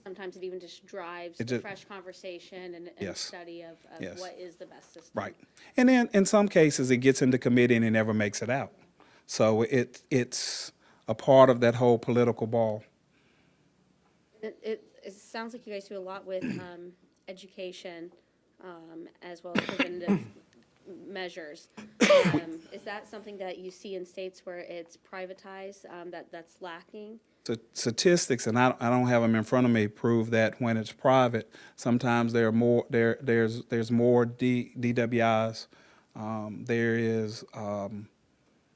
A: Sometimes it even just drives
M: It
A: the
M: ju-
A: fresh conversation and
M: Yes.
A: study of
M: Yes.
A: what is the best system.
M: Right. And then in some cases, it gets into committee and it never makes it out. So it's a part of that whole political ball.
A: It sounds like you guys do a lot with education as well as preventative measures. Is that something that you see in states where it's privatized, that's lacking?
M: Statistics, and I don't have them in front of me, prove that when it's private, sometimes there's more DWIs, there is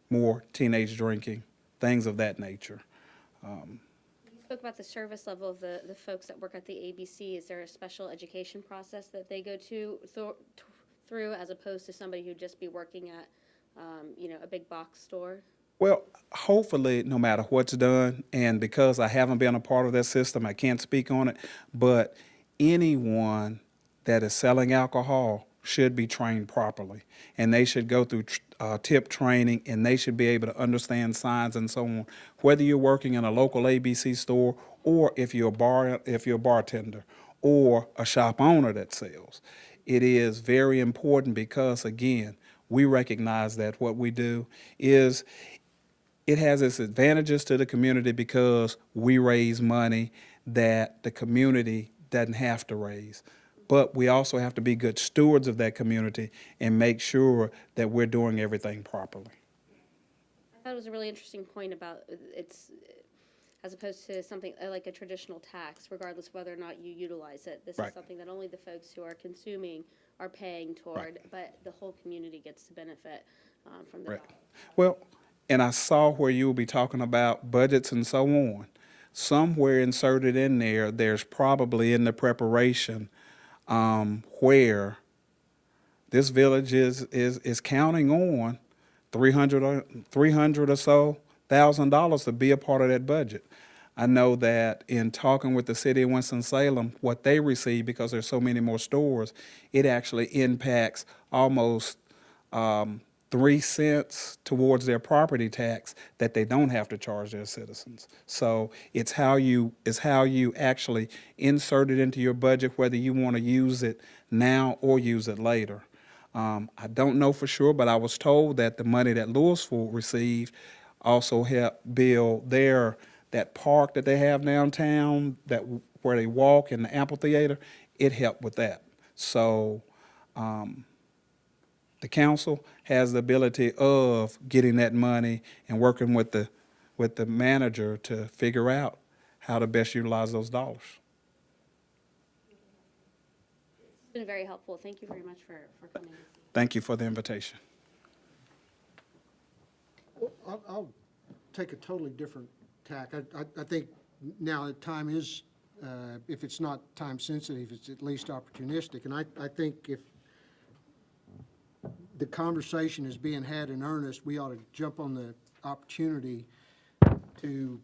M: more teenage drinking, things of that nature.
A: You spoke about the service level of the folks that work at the ABC. Is there a special education process that they go through as opposed to somebody who'd just be working at, a big box store?
M: Well, hopefully, no matter what's done, and because I haven't been a part of that system, I can't speak on it, but anyone that is selling alcohol should be trained properly, and they should go through tip training, and they should be able to understand signs and so on, whether you're working in a local ABC store or if you're a bartender or a shop owner that sells. It is very important because, again, we recognize that what we do is it has its advantages to the community because we raise money that the community doesn't have to raise. But we also have to be good stewards of that community and make sure that we're doing everything properly.
A: I thought it was a really interesting point about it's as opposed to something like a traditional tax, regardless of whether or not you utilize it. This
M: Right.
A: is something that only the folks who are consuming are paying toward, but the whole community gets to benefit from the
M: Right.
A: dollar.
M: Well, and I saw where you will be talking about budgets and so on. Somewhere inserted in there, there's probably in the preparation where this village is counting on $300 or so $1,000 to be a part of that budget. I know that in talking with the city of Winston-Salem, what they receive, because there's so many more stores, it actually impacts almost 3 cents towards their property tax that they don't have to charge their citizens. So it's how you actually insert it into your budget, whether you want to use it now or use it later. I don't know for sure, but I was told that the money that Louisville received also helped build that park that they have downtown, where they walk in the amphitheater. It helped with that. So the council has the ability of getting that money and working with the manager to figure out how to best utilize those dollars.
A: It's been very helpful. Thank you very much for coming.
M: Thank you for the invitation.
F: Well, I'll take a totally different tack. I think now the time is, if it's not time sensitive, it's at least opportunistic. And I think if the conversation is being had in earnest, we ought to jump on the opportunity to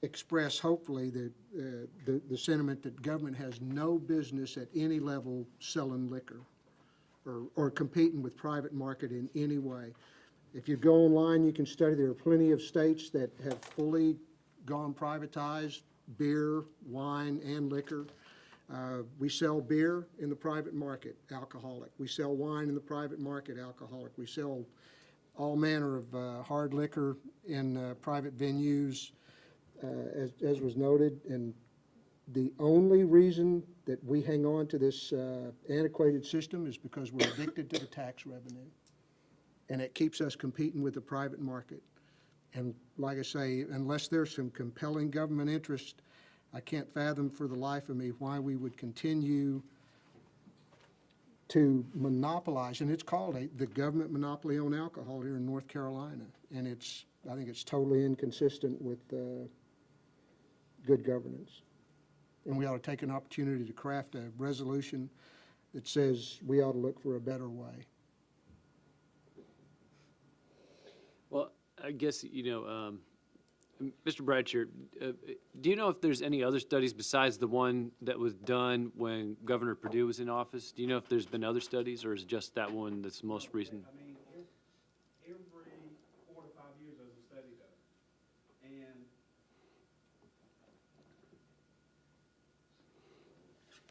F: express, hopefully, the sentiment that government has no business at any level selling liquor or competing with private market in any way. If you go online, you can study, there are plenty of states that have fully gone privatized, beer, wine, and liquor. We sell beer in the private market, alcoholic. We sell wine in the private market, alcoholic. We sell all manner of hard liquor in private venues, as was noted. And the only reason that we hang on to this antiquated system is because we're addicted to the tax revenue. And it keeps us competing with the private market. And like I say, unless there's some compelling government interest, I can't fathom for the life of me why we would continue to monopolize, and it's called the government monopoly on alcohol here in North Carolina. And I think it's totally inconsistent with good governance. And we ought to take an opportunity to craft a resolution that says we ought to look for a better way.
B: Well, I guess, Mr. Bradshaw, do you know if there's any other studies besides the one that was done when Governor Perdue was in office? Do you know if there's been other studies, or is it just that one that's the most recent?
M: I mean, every 4 to 5 years there's a study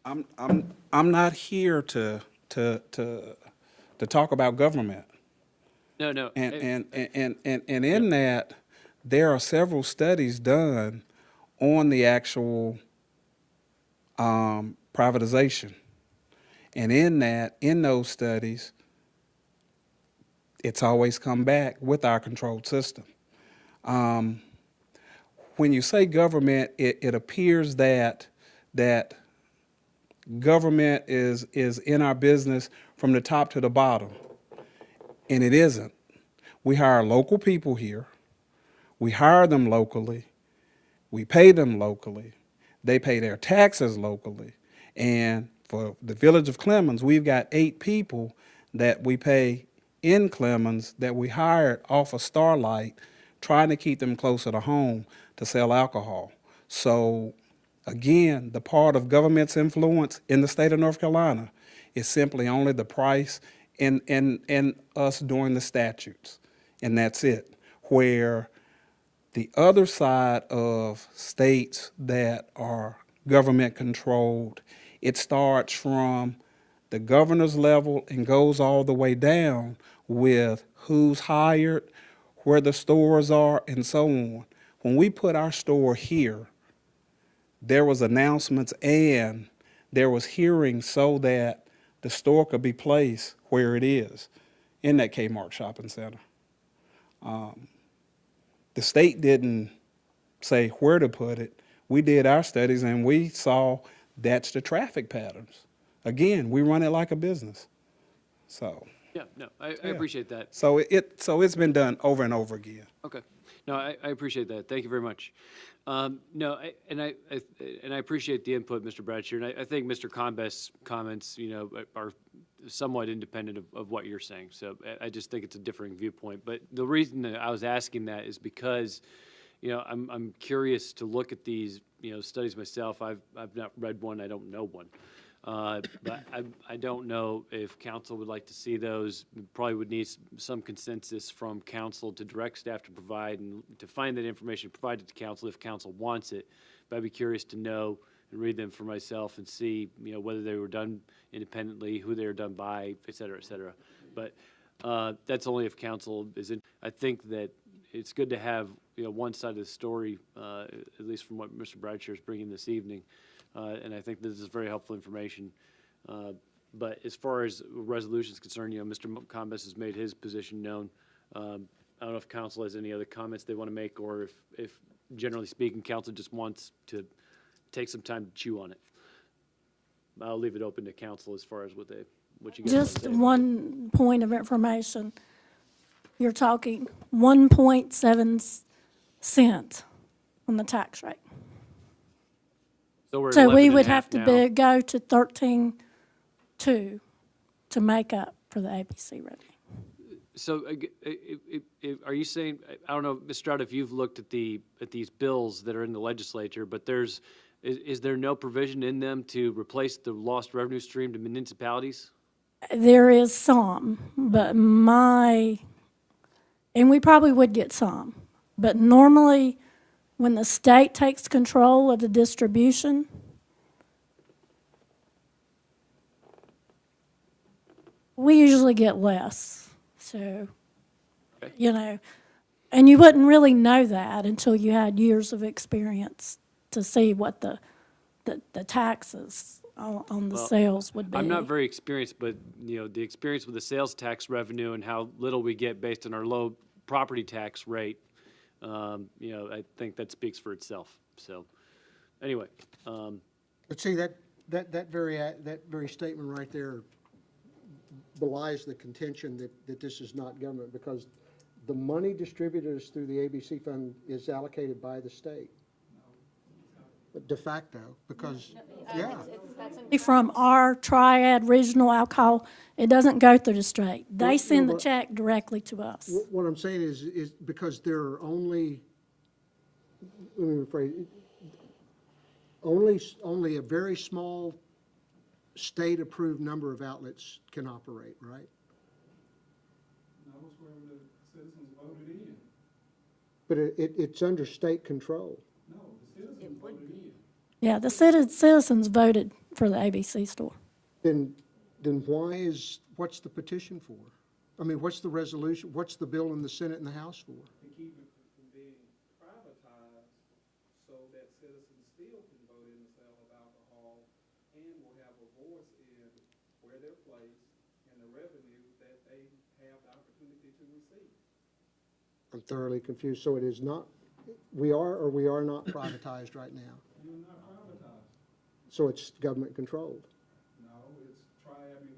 M: done. And I'm not here to talk about government.
B: No.
M: And in that, there are several studies done on the actual privatization. And in those studies, it's always come back with our controlled system. When you say government, it appears that government is in our business from the top to the bottom, and it isn't. We hire local people here. We hire them locally. We pay them locally. They pay their taxes locally. And for the village of Clemmons, we've got 8 people that we pay in Clemmons that we hired off of Starlight, trying to keep them closer to home to sell alcohol. So again, the part of government's influence in the state of North Carolina is simply only the price and us doing the statutes. And that's it. Where the other side of states that are government controlled, it starts from the governor's level and goes all the way down with who's hired, where the stores are, and so on. When we put our store here, there was announcements and there was hearings so that the store could be placed where it is, in that Kmart shopping center. The state didn't say where to put it. We did our studies and we saw that's the traffic patterns. Again, we run it like a business. So.
B: Yeah, no, I appreciate that.
M: So it's been done over and over again.
B: Okay. No, I appreciate that. Thank you very much. No, I appreciate the input, Mr. Bradshaw, and I think Mr. Combest's comments, are somewhat independent of what you're saying. So I just think it's a differing viewpoint. But the reason that I was asking that is because, I'm curious to look at these, studies myself. I've not read one. I don't know one. But I don't know if council would like to see those. We probably would need some consensus from council to direct staff to provide and to find that information, provide it to council if council wants it. But I'd be curious to know and read them for myself and see, whether they were done independently, who they were done by, et cetera, et cetera. But that's only if council is in. I think that it's good to have, one side of the story, at least from what Mr. Bradshaw is bringing this evening. And I think this is very helpful information. But as far as resolution is concerned, Mr. Combest has made his position known. I don't know if council has any other comments they want to make, or if generally speaking, council just wants to take some time to chew on it. I'll leave it open to council as far as what you guys want to
O: Just
B: say.
O: one point of information. You're talking 1.7 cents on the tax rate.
B: We're
O: So we
B: 11
O: would
B: and a half
O: have to
B: now.
O: go to 13.2 to make up for the ABC revenue.
B: So, are you saying, I don't know, Ms. Stroud, if you've looked at these bills that are in the legislature, but is there no provision in them to replace the lost revenue stream to municipalities?
O: There is some, but and we probably would get some, but normally when the state takes control of the distribution, we usually get less. So,
B: Okay.
O: And you wouldn't really know that until you had years of experience to see what the taxes on the
B: Well,
O: sales would be.
B: I'm not very experienced, but, the experience with the sales tax revenue and how little we get based on our low property tax rate, I think that speaks for itself. So, anyway.
F: But see, that very statement right there belies the contention that this is not government, because the money distributed us through the ABC fund is allocated by the state. De facto, because, yeah.
O: From our triad regional alcohol, it doesn't go through the state. They send the check directly to us.
F: What I'm saying is because there are only let me rephrase, only a very small state-approved number of outlets can operate, right?
M: No, it's where the citizens voted in.
F: But it's under state control.
M: No, the citizens voted in.
O: Yeah, the citizens voted for the ABC store.
F: Then what's the petition for? I mean, what's the resolution, what's the bill in the Senate and the House for?
M: To keep it from being privatized so that citizens still can vote in the sale of alcohol and will have a voice in where they're placed and the revenue that they have the opportunity to receive.
F: I'm thoroughly confused. So it is not, we are or we are not privatized right now?
M: You're not privatized.
F: So it's government controlled?
M: No, it's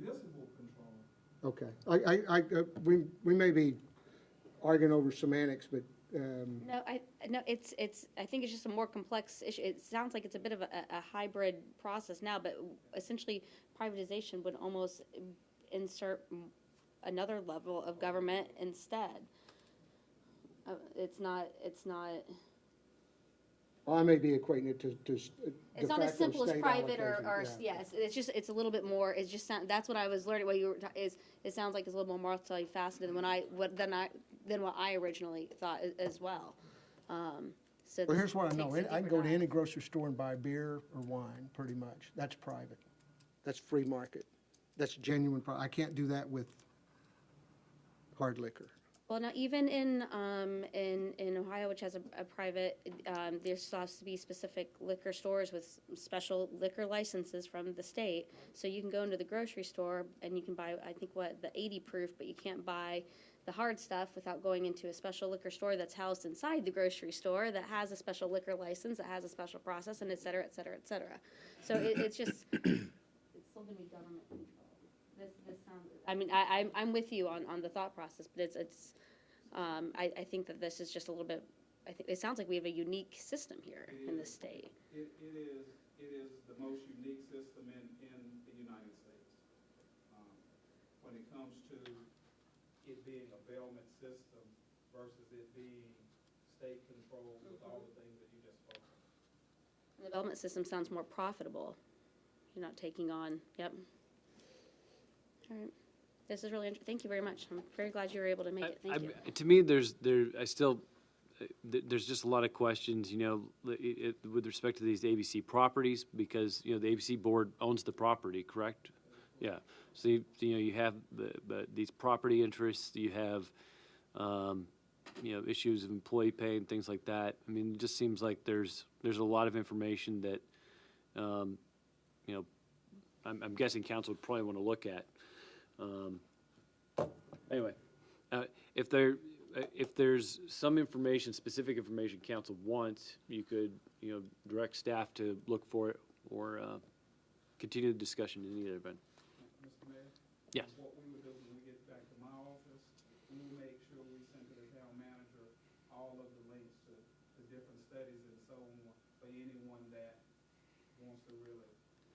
M: municipal control.
F: Okay. We may be arguing over semantics, but,
A: No, I think it's just a more complex issue. It sounds like it's a bit of a hybrid process now, but essentially privatization would almost insert another level of government instead. It's not,
F: I may be equating it to
A: it's not as simple as private or, yes, it's a little bit more, it's just, that's what I was learning, what you were, it sounds like it's a little more multifaceted than what I originally thought as well. So
F: Well, here's what I know.
A: takes a
F: I can go to
A: deeper
F: any grocery store and buy beer or wine, pretty much. That's private. That's free market. That's genuine. I can't do that with hard liquor.
A: Well, now, even in Ohio, which has a private, there still has to be specific liquor stores with special liquor licenses from the state. So you can go into the grocery store and you can buy, I think, the 80 proof, but you can't buy the hard stuff without going into a special liquor store that's housed inside the grocery store that has a special liquor license, that has a special process, and et cetera, et cetera, et cetera. So it's just, it's still gonna be government control. This sounds, I mean, I'm with you on the thought process, but I think that this is just a little bit, I think, it sounds like we have a unique system here in this state.
M: It is the most unique system in the United States. When it comes to it being a bailment system versus it being state controlled with all the things that you just spoke of.
A: The development system sounds more profitable. You're not taking on, yep. All right. This is really interesting. Thank you very much. I'm very glad you were able to make it. Thank you.
B: To me, there's just a lot of questions, with respect to these ABC properties, because, the ABC board owns the property, correct? Yeah. So, you have these property interests, you have, issues of employee pay and things like that. I mean, it just seems like there's a lot of information that, I'm guessing council would probably want to look at. Anyway, if there's some information, specific information council wants, you could, direct staff to look for it or continue the discussion in either event.
M: Mr. Mayor?
B: Yes.
M: What we would do when we get back to my office, we will make sure we send to the town manager all of the links to different studies and so on for anyone that wants to really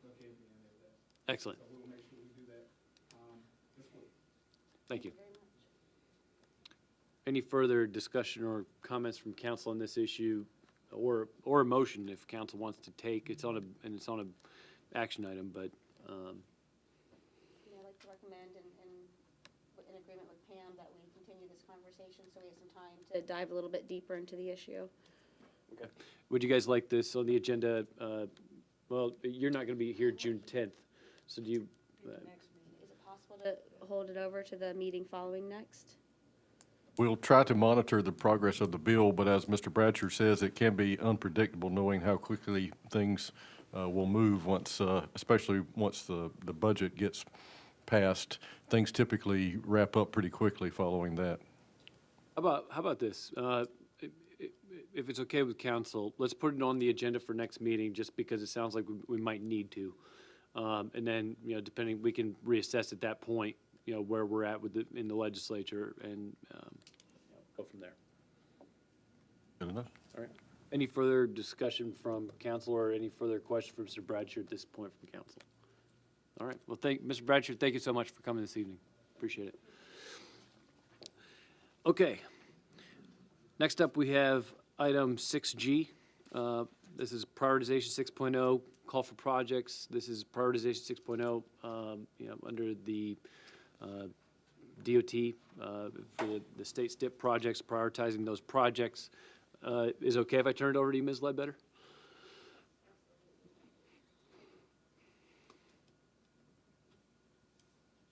M: look into any of that.
B: Excellent.
M: So we'll make sure we do that this week.
B: Thank you. Any further discussion or comments from council on this issue, or a motion if council wants to take? It's on a action item, but
A: I'd like to recommend in agreement with Pam that we continue this conversation so we have some time to dive a little bit deeper into the issue.
B: okay. Would you guys like this on the agenda? Well, you're not going to be here June 10th, so do you?
A: Is it possible to hold it over to the meeting following next?
L: We'll try to monitor the progress of the bill, but as Mr. Bradshaw says, it can be unpredictable knowing how quickly things will move once, especially once the budget gets passed. Things typically wrap up pretty quickly following that.
B: How about this? If it's okay with council, let's put it on the agenda for next meeting, just because it sounds like we might need to. And then, depending, we can reassess at that point, where we're at in the legislature and go from there.
L: Good enough.
B: All right. Any further discussion from council or any further questions from Mr. Bradshaw at this point from council? All right. Well, Mr. Bradshaw, thank you so much for coming this evening. Appreciate it. Okay. Next up, we have item 6G, This is prioritization 6.0, call for projects. This is prioritization 6.0, under the DOT for the state STIP projects, prioritizing those projects. Is it okay if I turn it over to you, Ms. Ledbetter?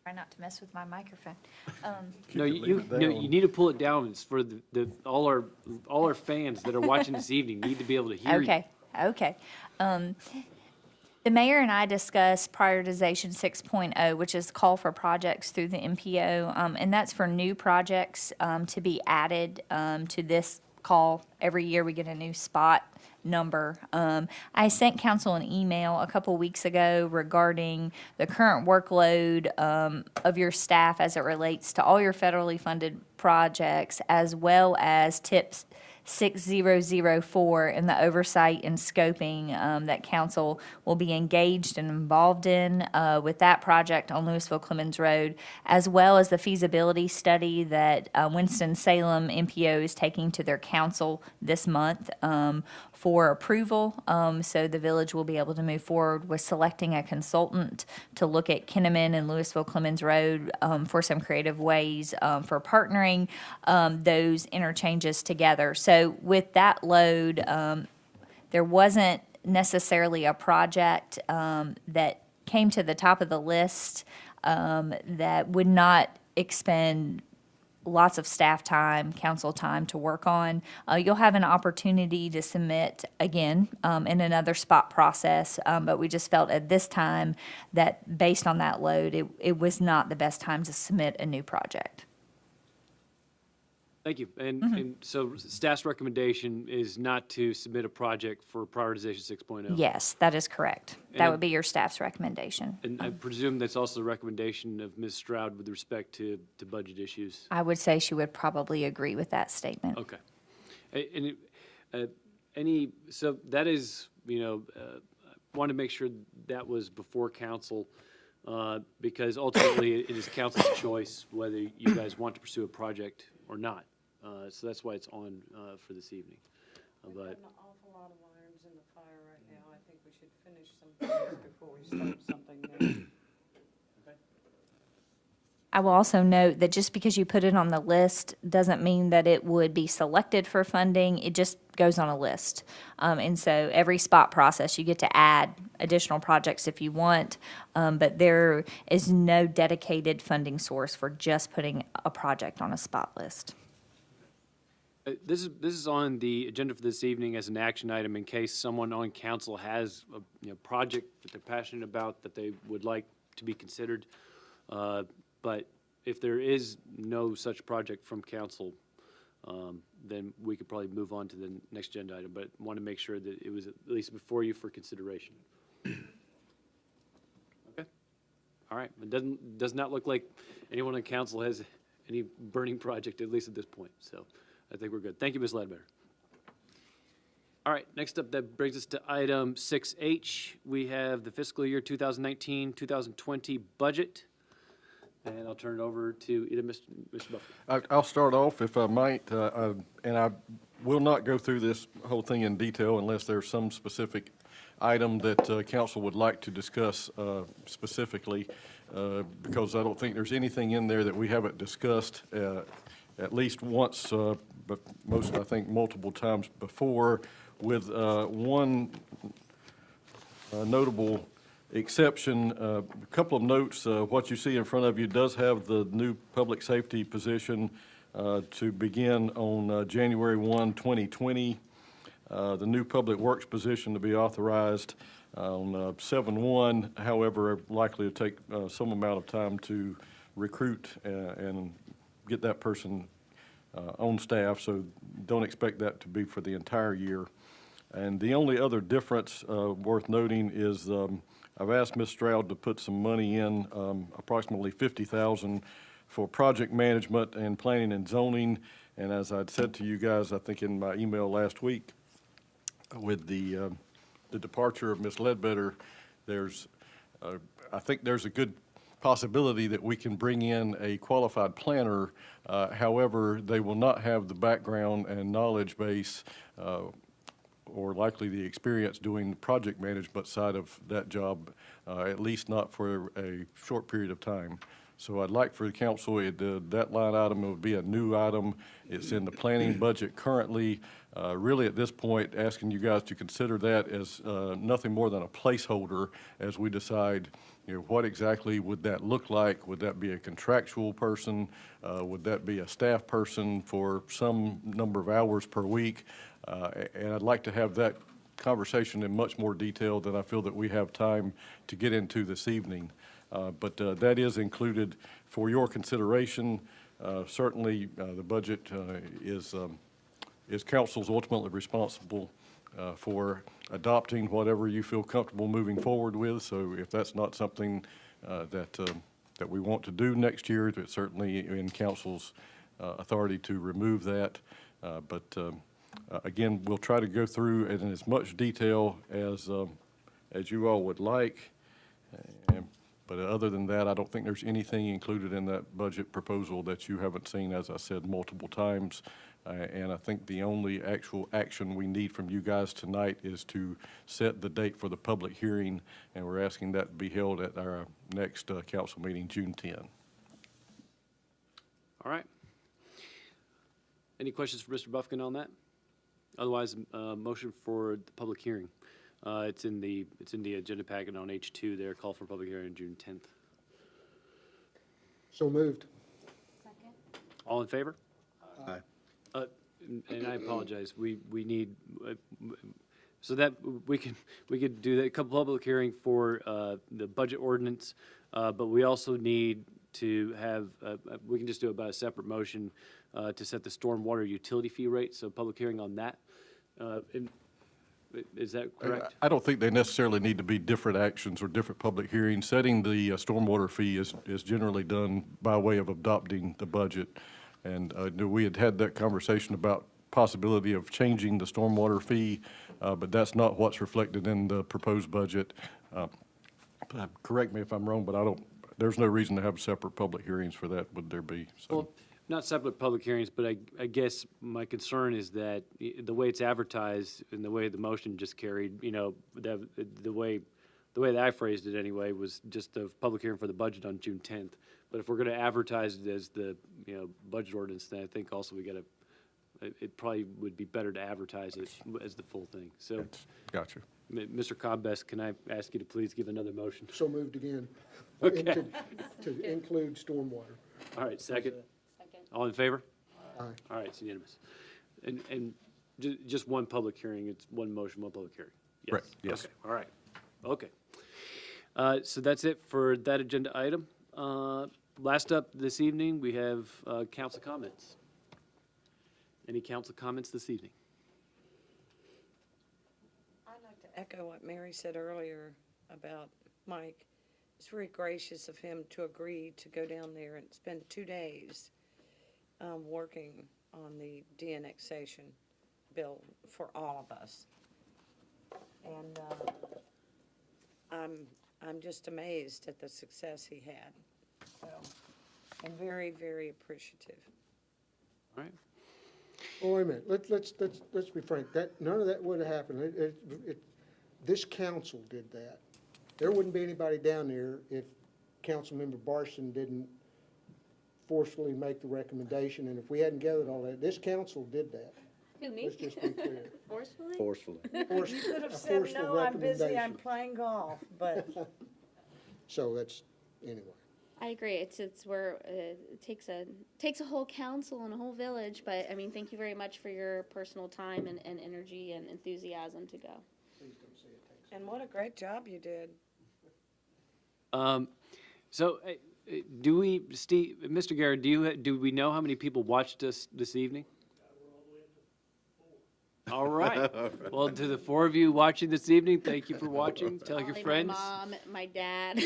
I: Try not to mess with my microphone.
B: No,
L: Leave
B: you
L: it
B: no,
L: down.
B: you need to pull it down. It's for all our fans that are watching this evening need to be able to hear you.
I: Okay. The mayor and I discussed prioritization 6.0, which is call for projects through the MPO, and that's for new projects to be added to this call. Every year we get a new spot number. I sent council an email a couple weeks ago regarding the current workload of your staff as it relates to all your federally funded projects, as well as tips 6004 in the oversight and scoping that council will be engaged and involved in with that project on Louisville Clemmons Road, as well as the feasibility study that Winston-Salem MPO is taking to their council this month for approval. So the village will be able to move forward with selecting a consultant to look at Kinnaman and Louisville Clemmons Road for some creative ways for partnering those interchanges together. So with that load, there wasn't necessarily a project that came to the top of the list that would not expend lots of staff time, council time to work on. You'll have an opportunity to submit again in another spot process, but we just felt at this time that based on that load, it was not the best time to submit a new project.
B: Thank you. And so staff's recommendation is not to submit a project for prioritization 6.0?
I: Yes, that is correct. That would be your staff's recommendation.
B: And I presume that's also the recommendation of Ms. Stroud with respect to budget issues?
I: I would say she would probably agree with that statement.
B: Okay. So that is, I want to make sure that was before council, because ultimately it is council's choice whether you guys want to pursue a project or not. So that's why it's on for this evening.
N: We've got an awful lot of irons in the fire right now. I think we should finish some things before we start something new.
I: I will also note that just because you put it on the list doesn't mean that it would be selected for funding. It just goes on a list. And so every spot process, you get to add additional projects if you want, but there is no dedicated funding source for just putting a project on a spot list.
B: This is on the agenda for this evening as an action item in case someone on council has a project that they're passionate about that they would like to be considered. But if there is no such project from council, then we could probably move on to the next agenda item. But want to make sure that it was at least before you for consideration. Okay. All right. It does not look like anyone on council has any burning project, at least at this point. So I think we're good. Thank you, Ms. Ledbetter. All right, next up, that brings us to item 6H. We have the fiscal year 2019-2020 budget. And I'll turn it over to either Mr. Buffett.
L: I'll start off, if I might, and I will not go through this whole thing in detail unless there's some specific item that council would like to discuss specifically, because I don't think there's anything in there that we haven't discussed at least once, but most, I think, multiple times before, with one notable exception. A couple of notes. What you see in front of you does have the new public safety position to begin on January 1, 2020. The new public works position to be authorized on 7/1, however, likely to take some amount of time to recruit and get that person on staff, so don't expect that to be for the entire year. And the only other difference worth noting is I've asked Ms. Stroud to put some money in, approximately $50,000 for project management and planning and zoning. And as I'd said to you guys, I think in my email last week, with the departure of Ms. Ledbetter, I think there's a good possibility that we can bring in a qualified planner. However, they will not have the background and knowledge base or likely the experience doing the project management side of that job, at least not for a short period of time. So I'd like for the council, that line item would be a new item. It's in the planning budget currently. Really, at this point, asking you guys to consider that as nothing more than a placeholder as we decide, what exactly would that look like? Would that be a contractual person? Would that be a staff person for some number of hours per week? And I'd like to have that conversation in much more detail than I feel that we have time to get into this evening. But that is included for your consideration. Certainly, the budget is council's ultimately responsible for adopting whatever you feel comfortable moving forward with. So if that's not something that we want to do next year, it's certainly in council's authority to remove that. But again, we'll try to go through it in as much detail as you all would like. But other than that, I don't think there's anything included in that budget proposal that you haven't seen, as I said, multiple times. And I think the only actual action we need from you guys tonight is to set the date for the public hearing, and we're asking that to be held at our next council meeting, June 10.
B: All right. Any questions for Mr. Buffkin on that? Otherwise, motion for the public hearing. It's in the agenda packet on H2 there. Call for public hearing on June 10th.
F: So moved.
D: Second.
B: All in favor?
M: Aye.
B: And I apologize. We need so that we could do that, a couple public hearing for the budget ordinance, but we also need to have we can just do it by a separate motion to set the stormwater utility fee rate. So public hearing on that. Is that correct?
L: I don't think they necessarily need to be different actions or different public hearings. Setting the stormwater fee is generally done by way of adopting the budget. And we had that conversation about possibility of changing the stormwater fee, but that's not what's reflected in the proposed budget. Correct me if I'm wrong, but there's no reason to have separate public hearings for that, would there be? So.
B: Well, not separate public hearings, but I guess my concern is that the way it's advertised and the way the motion just carried, the way that I phrased it anyway was just the public hearing for the budget on June 10th. But if we're going to advertise it as the budget ordinance, then I think also it probably would be better to advertise it as the full thing. So,
L: gotcha.
B: Mr. Cobbest, can I ask you to please give another motion?
F: So moved again.
B: Okay.
F: To include stormwater.
B: All right, second. All in favor?
F: Aye.
B: All right, it's unanimous. And just one public hearing, it's one motion, one public hearing. Yes.
L: Right, yes.
B: Okay, all right. Okay. So that's it for that agenda item. Last up this evening, we have council comments. Any council comments this evening?
N: I'd like to echo what Mary said earlier about Mike. It's very gracious of him to agree to go down there and spend 2 days working on the de-annexation bill for all of us. And I'm just amazed at the success he had. So, and very, very appreciative.
B: All right.
F: Well, wait a minute, let's be frank, none of that would have happened. This council did that. There wouldn't be anybody down there if Councilmember Barson didn't forcefully make the recommendation, and if we hadn't gathered all that, this council did that.
A: Who, me?
F: Let's just be clear.
A: Forcefully?
M: Forcefully.
N: You could have said, no, I'm busy, I'm playing golf, but.
F: So that's, anyway.
A: I agree. It's where it takes a whole council and a whole village. But I mean, thank you very much for your personal time and energy and enthusiasm to go.
N: And what a great job you did.
B: So, do we, Steve, Mr. Garrett, do we know how many people watched us this evening? All right. Well, to the 4 of you watching this evening, thank you for watching. Tell your friends.
A: My mom, my dad.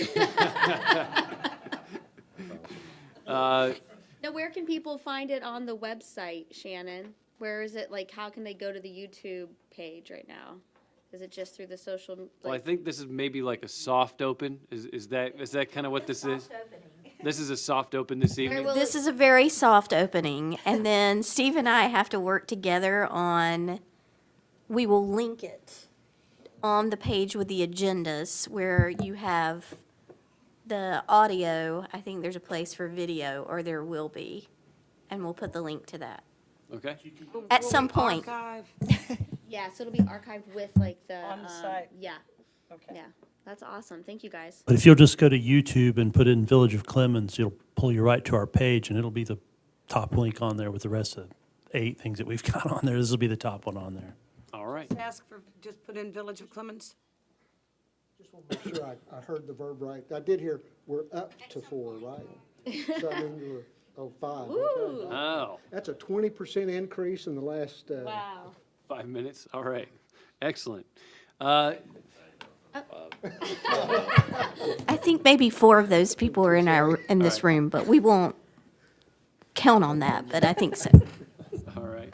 A: Now, where can people find it on the website, Shannon? Where is it? Like, how can they go to the YouTube page right now? Is it just through the social?
B: Well, I think this is maybe like a soft open. Is that kind of what this is? This is a soft open this evening.
K: This is a very soft opening, and then Steve and I have to work together on we will link it on the page with the agendas where you have the audio. I think there's a place for video, or there will be, and we'll put the link to that
B: Okay.
K: at
N: Will
K: some
N: we
K: point.
N: archive
A: Yeah, so it'll be archived with like the.
N: on the site?
A: Yeah,
N: Okay.
A: yeah. That's awesome. Thank you, guys.
P: But if you'll just go to YouTube and put in Village of Clemmons, it'll pull you right to our page, and it'll be the top link on there with the rest of 8 things that we've got on there. This will be the top one on there.
B: All right.
N: Ask for, just put in Village of Clemmons?
F: Just want to make sure I heard the verb right. I did hear we're up to 4, right? So I mean, you were, 5. Okay.
B: Oh,
F: That's a 20% increase in the last,
A: Wow.
B: 5 minutes. All right. Excellent.
K: I think maybe 4 of those people are in this room, but we won't count on that, but I think so.
B: All right.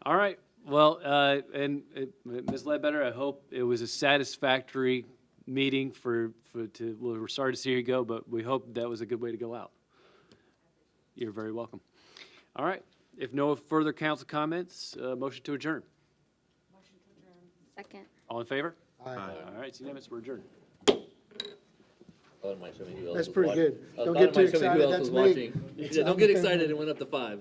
B: All right. Well, Ms. Ledbetter, I hope it was a satisfactory meeting well, we're sorry to see you go, but we hope that was a good way to go out. You're very welcome. All right. If no further council comments, motion to adjourn.
A: Second.
B: All in favor?
F: Aye.
B: All right, it's unanimous. We're adjourned.
F: That's pretty good. Don't get too excited, that's me.
Q: Yeah, don't get excited, it went up to 5.